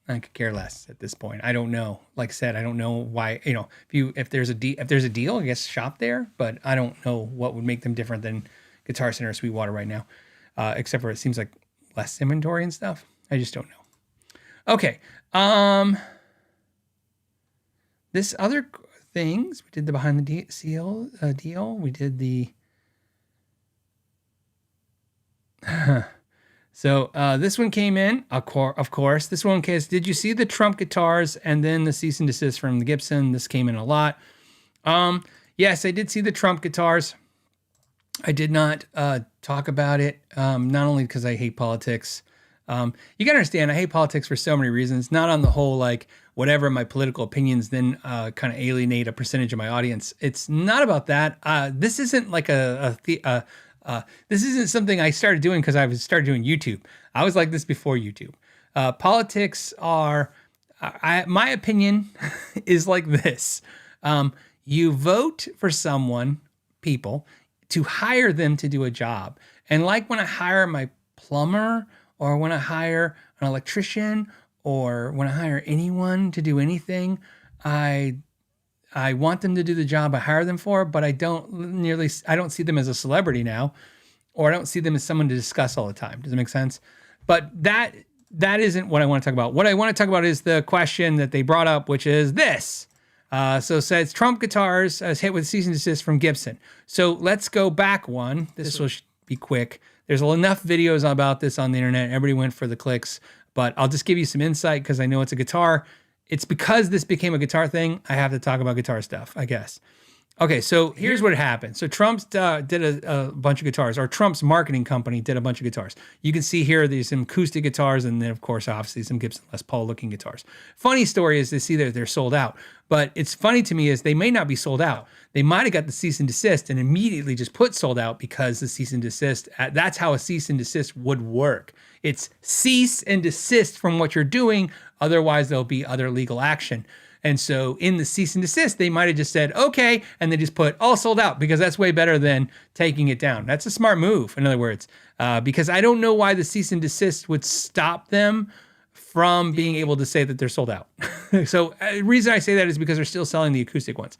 I could care less at this point. I don't know. Like I said, I don't know why, if there's a deal, I guess shop there, but I don't know what would make them different than Guitar Center or Sweetwater right now. Except for it seems like less inventory and stuff. I just don't know. Okay. This other things, we did the behind the seal deal. We did the... So this one came in, of course. This one case, did you see the Trump guitars and then the cease and desist from the Gibson? This came in a lot. Yes, I did see the Trump guitars. I did not talk about it, not only because I hate politics. You got to understand, I hate politics for so many reasons. Not on the whole, like, whatever my political opinions then kind of alienate a percentage of my audience. It's not about that. This isn't like this isn't something I started doing because I started doing YouTube. I was like this before YouTube. Politics are, my opinion is like this. You vote for people, to hire them to do a job. And like when I hire my plumber, or when I hire an electrician, or when I hire anyone to do anything, I want them to do the job I hire them for, but I don't see them as a celebrity now, or I don't see them as someone to discuss all the time. Does it make sense? But that isn't what I want to talk about. What I want to talk about is the question that they brought up, which is this. So it says Trump guitars as hit with cease and desist from Gibson. So let's go back one. This will be quick. There's enough videos about this on the internet. Everybody went for the clicks, but I'll just give you some insight because I know it's a guitar. It's because this became a guitar thing, I have to talk about guitar stuff, I guess. Okay, so here's what happened. So Trump did a bunch of guitars, or Trump's marketing company did a bunch of guitars. You can see here there's some acoustic guitars, and then of course, obviously some Gibson Les Paul looking guitars. Funny story is they see that they're sold out, but it's funny to me is they may not be sold out. They might have got the cease and desist and immediately just put sold out because the cease and desist, that's how a cease and desist would work. It's cease and desist from what you're doing, otherwise there'll be other legal action. And so in the cease and desist, they might have just said, okay, and they just put all sold out because that's way better than taking it down. That's a smart move, in other words, because I don't know why the cease and desist would stop them from being able to say that they're sold out. So the reason I say that is because they're still selling the acoustic ones.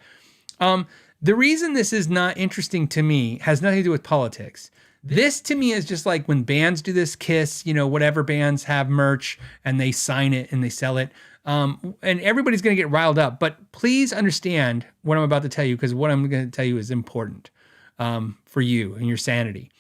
The reason this is not interesting to me has nothing to do with politics. This to me is just like when bands do this, Kiss, whatever bands have merch and they sign it and they sell it. And everybody's going to get riled up, but please understand what I'm about to tell you, because what I'm going to tell you is important for you and your sanity.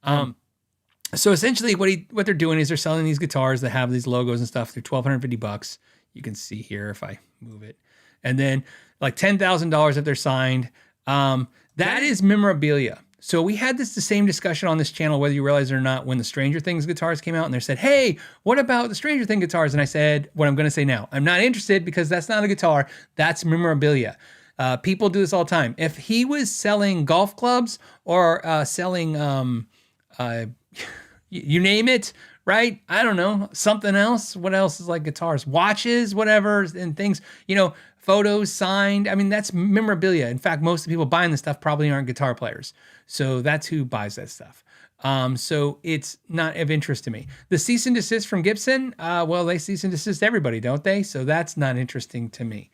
So essentially what they're doing is they're selling these guitars that have these logos and stuff. They're $1,250. You can see here if I move it. And then like $10,000 if they're signed. That is memorabilia. So we had the same discussion on this channel, whether you realize it or not, when the Stranger Things guitars came out and they said, hey, what about the Stranger Things guitars? And I said, what I'm going to say now, I'm not interested because that's not a guitar. That's memorabilia. People do this all the time. If he was selling golf clubs or selling, you name it, right? I don't know, something else. What else is like guitars? Watches, whatever, and things, photos signed. I mean, that's memorabilia. In fact, most of the people buying this stuff probably aren't guitar players. So that's who buys that stuff. So it's not of interest to me. The cease and desist from Gibson, well, they cease and desist everybody, don't they? So that's not interesting to me.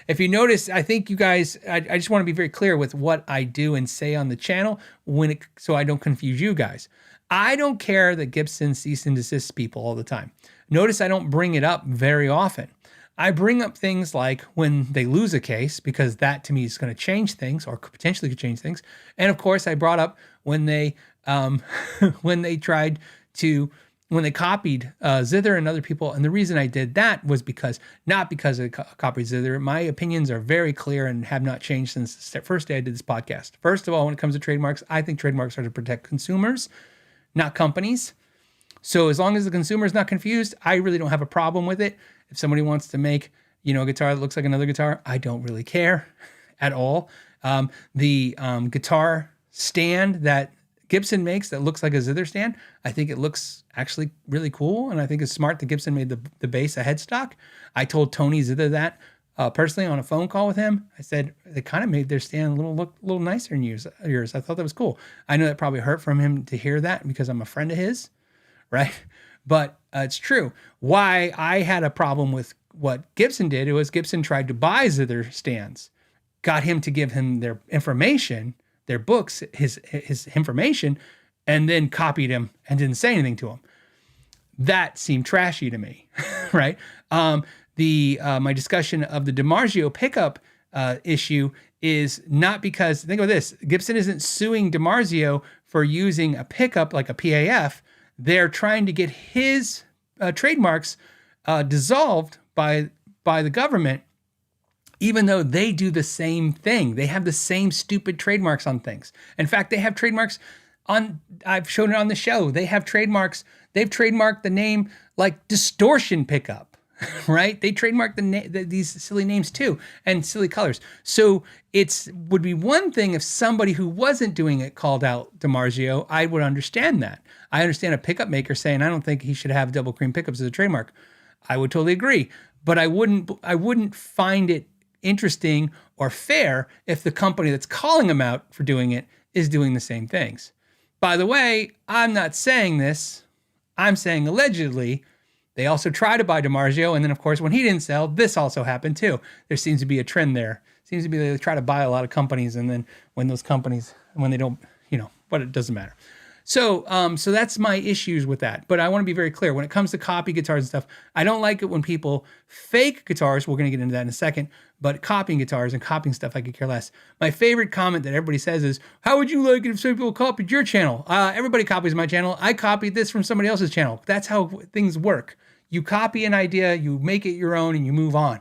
If you notice, I think you guys, I just want to be very clear with what I do and say on the channel so I don't confuse you guys. I don't care that Gibson cease and desist people all the time. Notice I don't bring it up very often. I bring up things like when they lose a case, because that to me is going to change things or potentially could change things. And of course, I brought up when they when they copied Zither and other people. And the reason I did that was not because I copied Zither. My opinions are very clear and have not changed since the first day I did this podcast. First of all, when it comes to trademarks, I think trademarks are to protect consumers, not companies. So as long as the consumer is not confused, I really don't have a problem with it. If somebody wants to make, a guitar that looks like another guitar, I don't really care at all. The guitar stand that Gibson makes that looks like a Zither stand, I think it looks actually really cool. And I think it's smart that Gibson made the bass a headstock. I told Tony Zither that personally on a phone call with him. I said, they kind of made their stand look a little nicer than yours. I thought that was cool. I know that probably hurt from him to hear that because I'm a friend of his, right? But it's true. Why I had a problem with what Gibson did, it was Gibson tried to buy Zither stands, got him to give him their information, their books, his information, and then copied him and didn't say anything to him. That seemed trashy to me, right? My discussion of the DiMarzio pickup issue is not because, think of this, Gibson isn't suing DiMarzio for using a pickup like a PAF. They're trying to get his trademarks dissolved by the government, even though they do the same thing. They have the same stupid trademarks on things. In fact, they have trademarks on, I've shown it on the show. They have trademarks. They've trademarked the name like distortion pickup, right? They trademarked these silly names too, and silly colors. So would be one thing if somebody who wasn't doing it called out DiMarzio. I would understand that. I understand a pickup maker saying, I don't think he should have double cream pickups as a trademark. I would totally agree, but I wouldn't find it interesting or fair if the company that's calling him out for doing it is doing the same things. By the way, I'm not saying this. I'm saying allegedly They also try to buy DiMarzio. And then, of course, when he didn't sell, this also happened too. There seems to be a trend there. Seems to be they try to buy a lot of companies. And then when those companies, when they don't, but it doesn't matter. So that's my issues with that. But I want to be very clear. When it comes to copy guitars and stuff, I don't like it when people fake guitars. We're going to get into that in a second. But copying guitars and copying stuff, I could care less. My favorite comment that everybody says is, how would you like it if some people copied your channel? Everybody copies my channel. I copied this from somebody else's channel. That's how things work. You copy an idea, you make it your own, and you move on.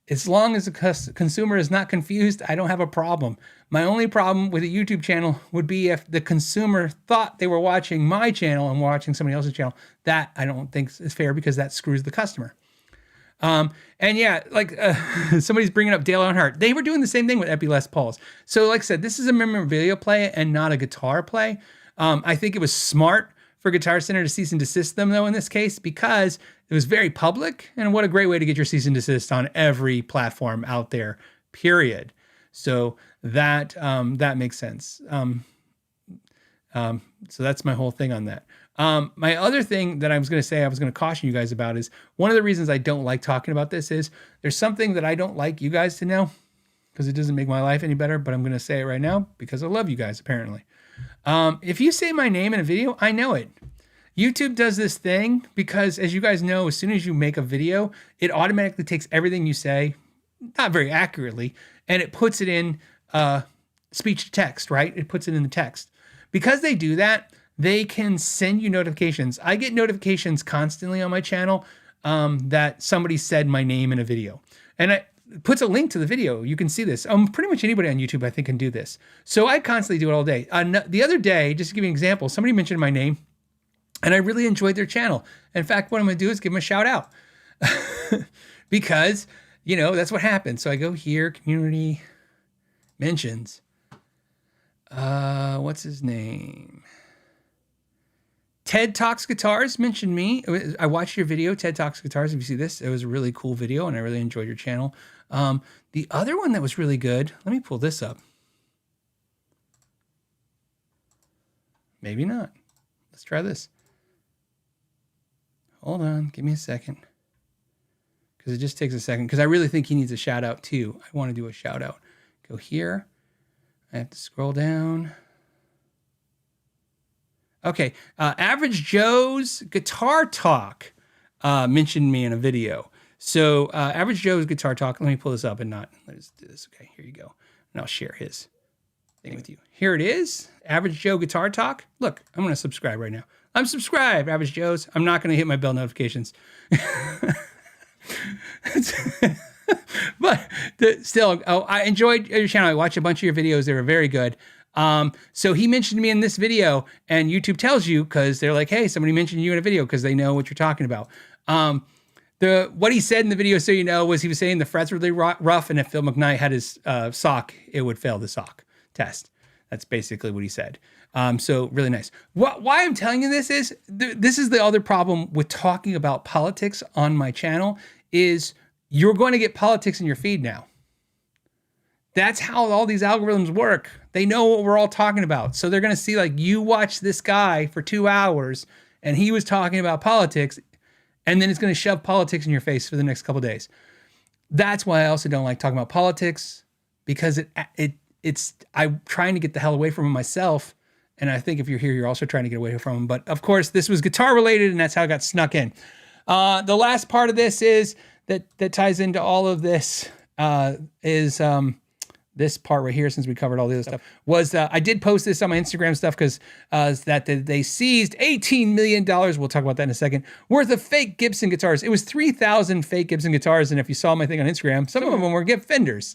As long as the consumer is not confused, I don't have a problem. My only problem with a YouTube channel would be if the consumer thought they were watching my channel and watching somebody else's channel. That I don't think is fair because that screws the customer. And yeah, like somebody's bringing up Dale Earnhardt. They were doing the same thing with Epi Les Pauls. So like I said, this is a memorabilia play and not a guitar play. I think it was smart for Guitar Center to cease and desist them, though, in this case, because it was very public. And what a great way to get your cease and desist on every platform out there, period. So that makes sense. So that's my whole thing on that. My other thing that I was going to say, I was going to caution you guys about is one of the reasons I don't like talking about this is there's something that I don't like you guys to know because it doesn't make my life any better, but I'm going to say it right now because I love you guys, apparently. If you say my name in a video, I know it. YouTube does this thing because, as you guys know, as soon as you make a video, it automatically takes everything you say, not very accurately, and it puts it in speech to text, right? It puts it in the text. Because they do that, they can send you notifications. I get notifications constantly on my channel that somebody said my name in a video. And it puts a link to the video. You can see this. Pretty much anybody on YouTube, I think, can do this. So I constantly do it all day. The other day, just to give you an example, somebody mentioned my name, and I really enjoyed their channel. In fact, what I'm going to do is give them a shout out. Because, that's what happens. So I go here, community mentions. What's his name? Ted Talks Guitars mentioned me. I watched your video, Ted Talks Guitars. If you see this, it was a really cool video, and I really enjoyed your channel. The other one that was really good, let me pull this up. Maybe not. Let's try this. Hold on, give me a second. Because it just takes a second. Because I really think he needs a shout out too. I want to do a shout out. Go here. I have to scroll down. Okay, Average Joe's Guitar Talk mentioned me in a video. So Average Joe's Guitar Talk, let me pull this up and let's do this. Okay, here you go. And I'll share his thing with you. Here it is, Average Joe Guitar Talk. Look, I'm going to subscribe right now. I'm subscribed, Average Joe's. I'm not going to hit my bell notifications. But still, I enjoyed your channel. I watched a bunch of your videos. They were very good. So he mentioned me in this video, and YouTube tells you because they're like, hey, somebody mentioned you in a video because they know what you're talking about. What he said in the video, so you know, was he was saying the frets were really rough, and if Phil McKnight had his sock, it would fail the sock test. That's basically what he said. So really nice. Why I'm telling you this is, this is the other problem with talking about politics on my channel is you're going to get politics in your feed now. That's how all these algorithms work. They know what we're all talking about. So they're going to see like you watch this guy for 2 hours and he was talking about politics, and then it's going to shove politics in your face for the next couple of days. That's why I also don't like talking about politics, because I'm trying to get the hell away from it myself. And I think if you're here, you're also trying to get away from them. But of course, this was guitar related, and that's how it got snuck in. The last part of this is that ties into all of this is this part right here, since we covered all the other stuff, was I did post this on my Instagram stuff because they seized $18 million, we'll talk about that in a second, worth of fake Gibson guitars. It was 3,000 fake Gibson guitars, and if you saw my thing on Instagram, some of them were Fenders.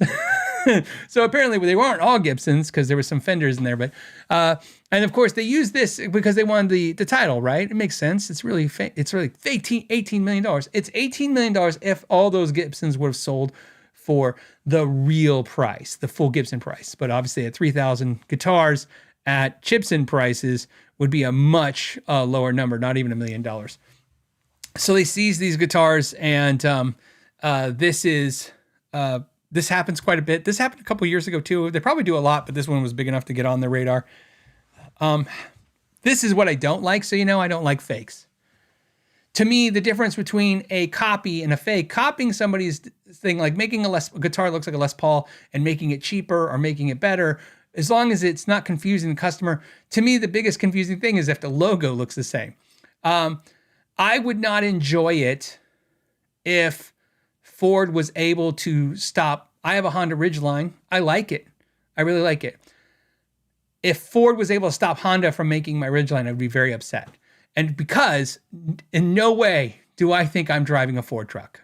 So apparently they weren't all Gibsons because there were some Fenders in there, but and of course they used this because they wanted the title, right? It makes sense. It's really $18 million. It's $18 million if all those Gibsons would have sold for the real price, the full Gibson price. But obviously at 3,000 guitars at Gibson prices would be a much lower number, not even $1 million. So they seized these guitars, and this happens quite a bit. This happened a couple years ago too. They probably do a lot, but this one was big enough to get on their radar. This is what I don't like. So, I don't like fakes. to me, the difference between a copy and a fake, copying somebody's thing, like making a guitar looks like a Les Paul and making it cheaper or making it better, as long as it's not confusing the customer. To me, the biggest confusing thing is if the logo looks the same. I would not enjoy it if Ford was able to stop. I have a Honda Ridgeline. I like it. I really like it. If Ford was able to stop Honda from making my Ridgeline, I'd be very upset. And because in no way do I think I'm driving a Ford truck.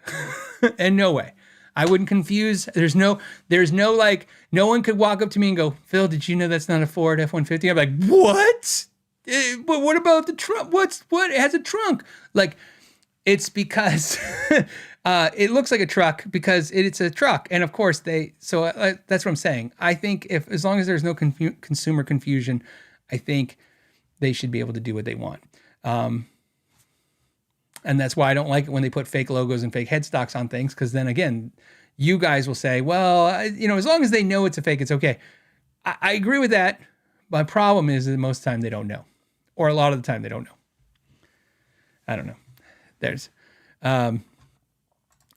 In no way. I wouldn't confuse. There's no like, no one could walk up to me and go, Phil, did you know that's not a Ford F-150? I'm like, what? But what about the trunk? What? It has a trunk. Like, it's because it looks like a truck because it's a truck. And of course that's what I'm saying. I think as long as there's no consumer confusion, I think they should be able to do what they want. And that's why I don't like it when they put fake logos and fake headstocks on things. Cause then again, you guys will say, well, as long as they know it's a fake, it's okay. I agree with that. My problem is that most of the time they don't know, or a lot of the time they don't know. I don't know. There's,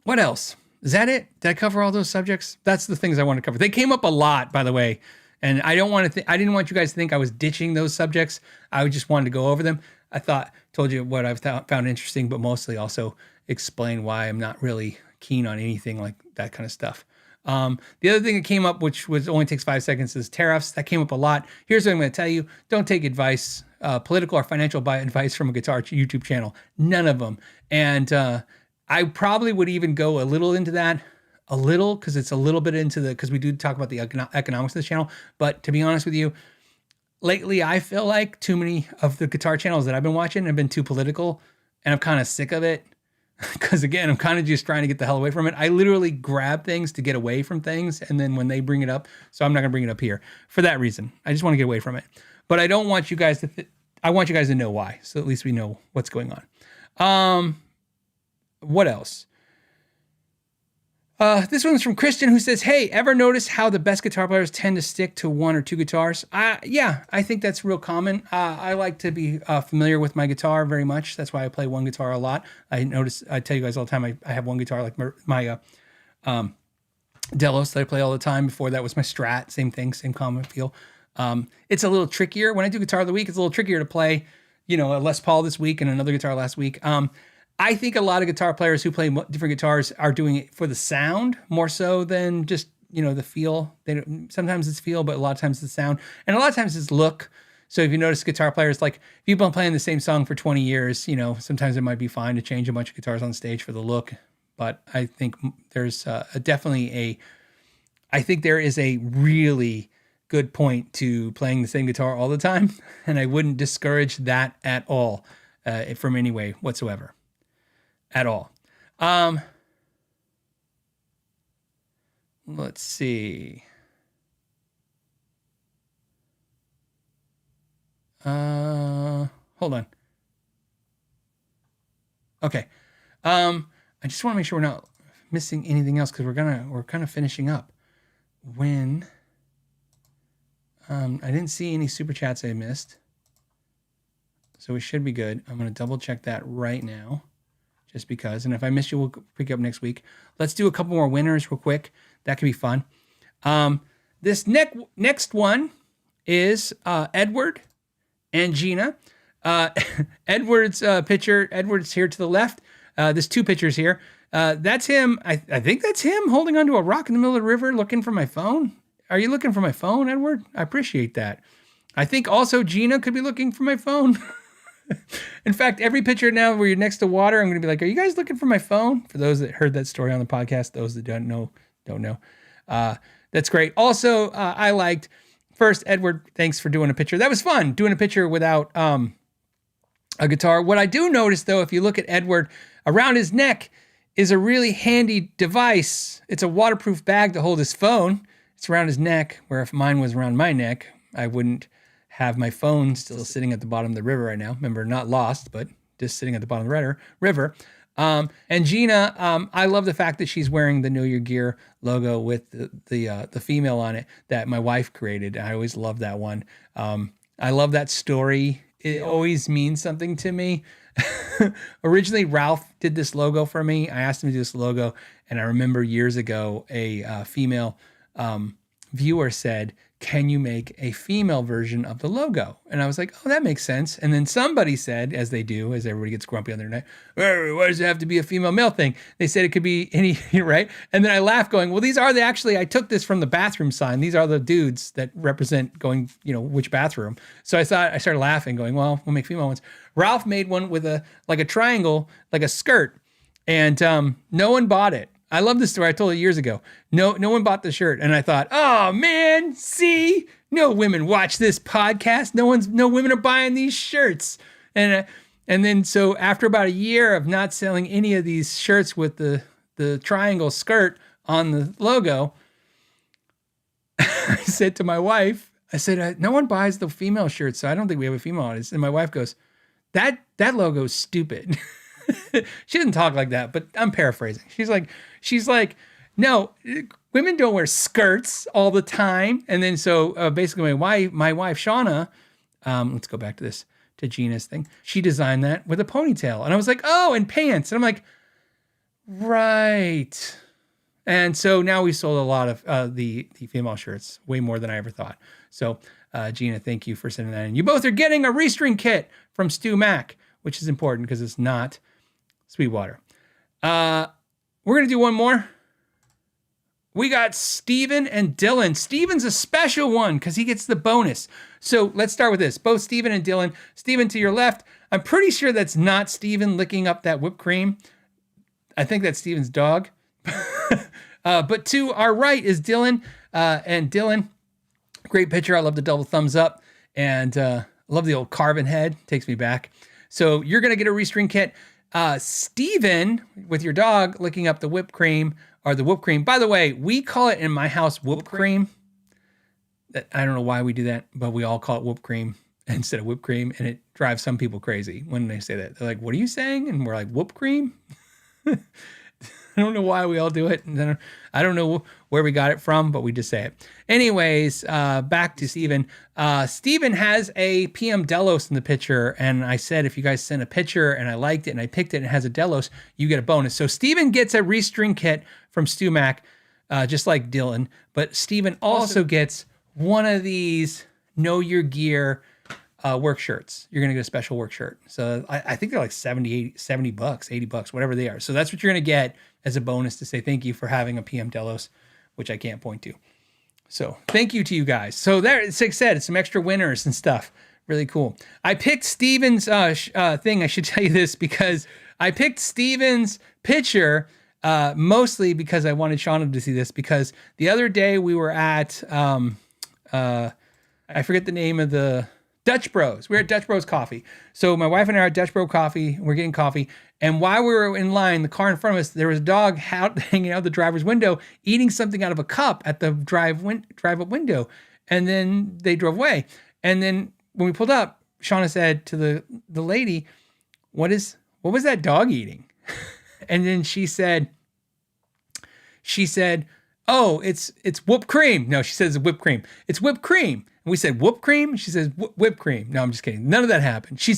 what else? Is that it? Did I cover all those subjects? That's the things I want to cover. They came up a lot, by the way. And I don't want to I didn't want you guys to think I was ditching those subjects. I just wanted to go over them. I told you what I've found interesting, but mostly also explain why I'm not really keen on anything like that kind of stuff. The other thing that came up, which only takes 5 seconds, is tariffs. That came up a lot. Here's what I'm going to tell you. Don't take advice, political or financial advice from a guitar YouTube channel. None of them. And I probably would even go a little into that. A little, because it's a little bit into because we do talk about the economics of this channel. But to be honest with you, lately I feel like too many of the guitar channels that I've been watching have been too political, and I'm kind of sick of it. Because again, I'm kind of just trying to get the hell away from it. I literally grab things to get away from things, and then when they bring it up, so I'm not gonna bring it up here for that reason. I just want to get away from it. But I don't want you guys to. I want you guys to know why, so at least we know what's going on. What else? This one's from Christian, who says, hey, ever notice how the best guitar players tend to stick to one or two guitars? Yeah, I think that's real common. I like to be familiar with my guitar very much. That's why I play one guitar a lot. I tell you guys all the time, I have one guitar, like my Delos that I play all the time. Before that was my Strat, same thing, same common feel. It's a little trickier. When I do Guitar of the Week, it's a little trickier to play, a Les Paul this week and another guitar last week. I think a lot of guitar players who play different guitars are doing it for the sound more so than just, the feel. Sometimes it's feel, but a lot of times it's the sound. And a lot of times it's look. So if you notice guitar players, like if you've been playing the same song for 20 years, sometimes it might be fine to change a bunch of guitars on stage for the look. But I think there's I think there is a really good point to playing the same guitar all the time. And I wouldn't discourage that at all from any way whatsoever. At all. Let's see. Hold on. Okay. I just want to make sure we're not missing anything else, because we're kind of finishing up. When I didn't see any super chats I missed, so we should be good. I'm going to double check that right now. Just because, and if I miss you, we'll pick up next week. Let's do a couple more winners real quick. That could be fun. This next one is Edward and Gina. Edward's picture. Edward's here to the left. There's two pictures here. That's him. I think that's him holding onto a rock in the middle of the river looking for my phone. Are you looking for my phone, Edward? I appreciate that. I think also Gina could be looking for my phone. In fact, every picture now where you're next to water, I'm going to be like, are you guys looking for my phone? For those that heard that story on the podcast, those that don't know. That's great. Also, I liked, first, Edward, thanks for doing a picture. That was fun, doing a picture without a guitar. What I do notice, though, if you look at Edward, around his neck is a really handy device. It's a waterproof bag to hold his phone. It's around his neck, where if mine was around my neck, I wouldn't have my phone still sitting at the bottom of the river right now. Remember, not lost, but just sitting at the bottom of the river. And Gina, I love the fact that she's wearing the Know Your Gear logo with the female on it that my wife created. I always love that one. I love that story. it always means something to me. Originally, Ralph did this logo for me. I asked him to do this logo, and I remember years ago, a female viewer said, "Can you make a female version of the logo?" And I was like, "Oh, that makes sense." And then somebody said, as they do, as everybody gets grumpy on the internet, "Why does it have to be a female-male thing?" They said it could be any, right? And then I laughed, going, "Well, these are I took this from the bathroom sign. These are the dudes that represent going, which bathroom." So I started laughing, going, "Well, we'll make female ones." Ralph made one with a triangle, like a skirt, and no one bought it. I love this story. I told it years ago. No one bought the shirt, and I thought, "Oh man, see, no women watch this podcast. No women are buying these shirts." And then so after about a year of not selling any of these shirts with the triangle skirt on the logo, I said to my wife, "No one buys the female shirts, so I don't think we have a female audience." And my wife goes, That logo's stupid." She didn't talk like that, but I'm paraphrasing. She's like, "No, women don't wear skirts all the time." And then so basically my wife, Shauna, let's go back to Gina's thing. She designed that with a ponytail. And I was like, "Oh, and pants." And I'm like, right. And so now we sold a lot of the female shirts, way more than I ever thought. So Gina, thank you for sending that in. You both are getting a restring kit from Stu Mac, which is important because it's not Sweetwater. We're going to do one more. We got Steven and Dylan. Steven's a special one because he gets the bonus. So let's start with this. Both Steven and Dylan. Steven to your left. I'm pretty sure that's not Steven licking up that whipped cream. I think that's Steven's dog. But to our right is Dylan. And Dylan, great picture. I love the double thumbs up. And love the old carving head. Takes me back. So you're going to get a restring kit. Steven, with your dog licking up the whipped cream, or the whipped cream. By the way, we call it in my house whipped cream. I don't know why we do that, but we all call it whipped cream instead of whipped cream. And it drives some people crazy when they say that. They're like, "What are you saying?" And we're like, "Whipped cream?" I don't know why we all do it. And I don't know where we got it from, but we just say it. Anyways, back to Steven. Steven has a PM Delos in the picture. And I said, if you guys send a picture and I liked it and I picked it and it has a Delos, you get a bonus. So Steven gets a restring kit from Stu Mac, just like Dylan. But Steven also gets one of these Know Your Gear work shirts. You're going to get a special work shirt. So I think they're like $70 bucks, $80, whatever they are. So that's what you're going to get as a bonus to say thank you for having a PM Delos, which I can't point to. So thank you to you guys. So there, as I said, some extra winners and stuff. Really cool. I picked Steven's thing. I should tell you this because I picked Steven's picture mostly because I wanted Shauna to see this, because the other day we were at, I forget the name of the Dutch Bros. We're at Dutch Bros Coffee. So my wife and I are at Dutch Bro Coffee. We're getting coffee. And while we were in line, the car in front of us, there was a dog hanging out the driver's window, eating something out of a cup at the drive-up window. And then they drove away. And then when we pulled up, Shauna said to the lady, what was that dog eating? And then she said, "Oh, it's whipped cream." No, she says whipped cream. "It's whipped cream." And we said, "Whipped cream?" She says, "Whipped cream." No, I'm just kidding. None of that happened. She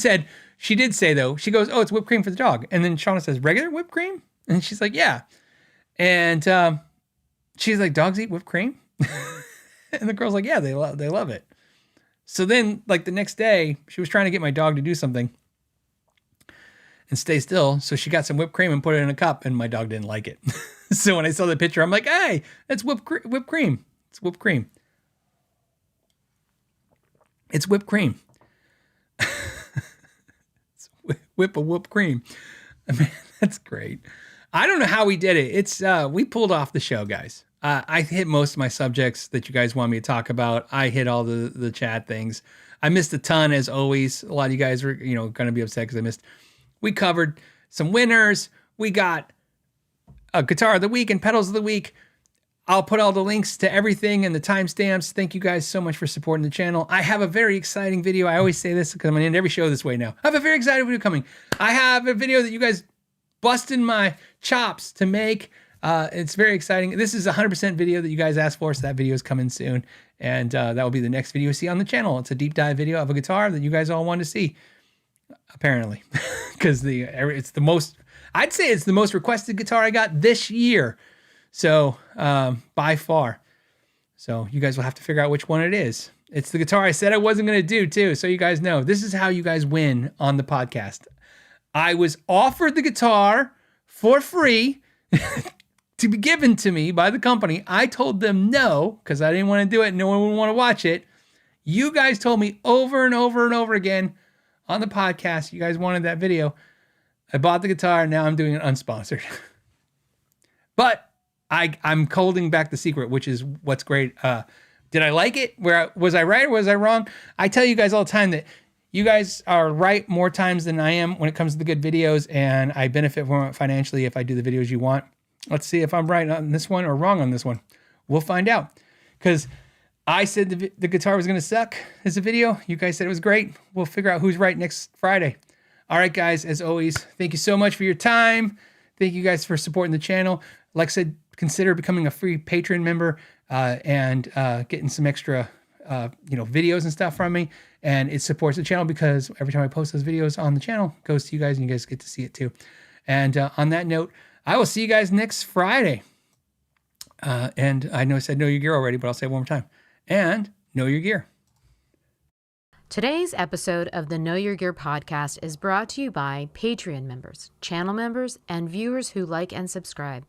did say though, she goes, "Oh, it's whipped cream for the dog." And then Shauna says, "Regular whipped cream?" And she's like, "Yeah." And she's like, "Dogs eat whipped cream?" And the girl's like, "Yeah, they love it." So then like the next day, she was trying to get my dog to do something and stay still. So she got some whipped cream and put it in a cup, and my dog didn't like it. So when I saw the picture, I'm like, "Hey, that's whipped cream. It's whipped cream. It's whipped cream." It's whipped cream. Man, that's great. I don't know how we did it. It's we pulled off the show, guys. I hit most of my subjects that you guys want me to talk about. I hit all the chat things. I missed a ton, as always. A lot of you guys were, going to be upset because I missed. We covered some winners. We got a guitar of the week and pedals of the week. I'll put all the links to everything and the timestamps. Thank you guys so much for supporting the channel. I have a very exciting video. I always say this because I'm going to end every show this way now. I have a very exciting video coming. I have a video that you guys busting my chops to make. It's very exciting. This is a 100% video that you guys asked for, so that video is coming soon. And that will be the next video you see on the channel. It's a deep dive video of a guitar that you guys all want to see, apparently. Because it's the most, I'd say it's the most requested guitar I got this year. So by far. So you guys will have to figure out which one it is. It's the guitar I said I wasn't going to do too. So you guys know, this is how you guys win on the podcast. I was offered the guitar for free to be given to me by the company. I told them no, because I didn't want to do it. No one would want to watch it. You guys told me over and over and over again on the podcast, you guys wanted that video. I bought the guitar, and now I'm doing it unsponsored. But I'm holding back the secret, which is what's great. Did I like it? Was I right or was I wrong? I tell you guys all the time that you guys are right more times than I am when it comes to the good videos, and I benefit from it financially if I do the videos you want. Let's see if I'm right on this one or wrong on this one. We'll find out. Because I said the guitar was going to suck as a video. You guys said it was great. We'll figure out who's right next Friday. All right, guys, as always, thank you so much for your time. Thank you guys for supporting the channel. Like I said, consider becoming a free Patreon member and getting some extra videos and stuff from me. And it supports the channel because every time I post those videos on the channel, it goes to you guys and you guys get to see it too. And on that note, I will see you guys next Friday. And I know I said know your gear already, but I'll say it one more time. And know your gear. Today's episode of the Know Your Gear podcast is brought to you by Patreon members, channel members, and viewers who like and subscribe.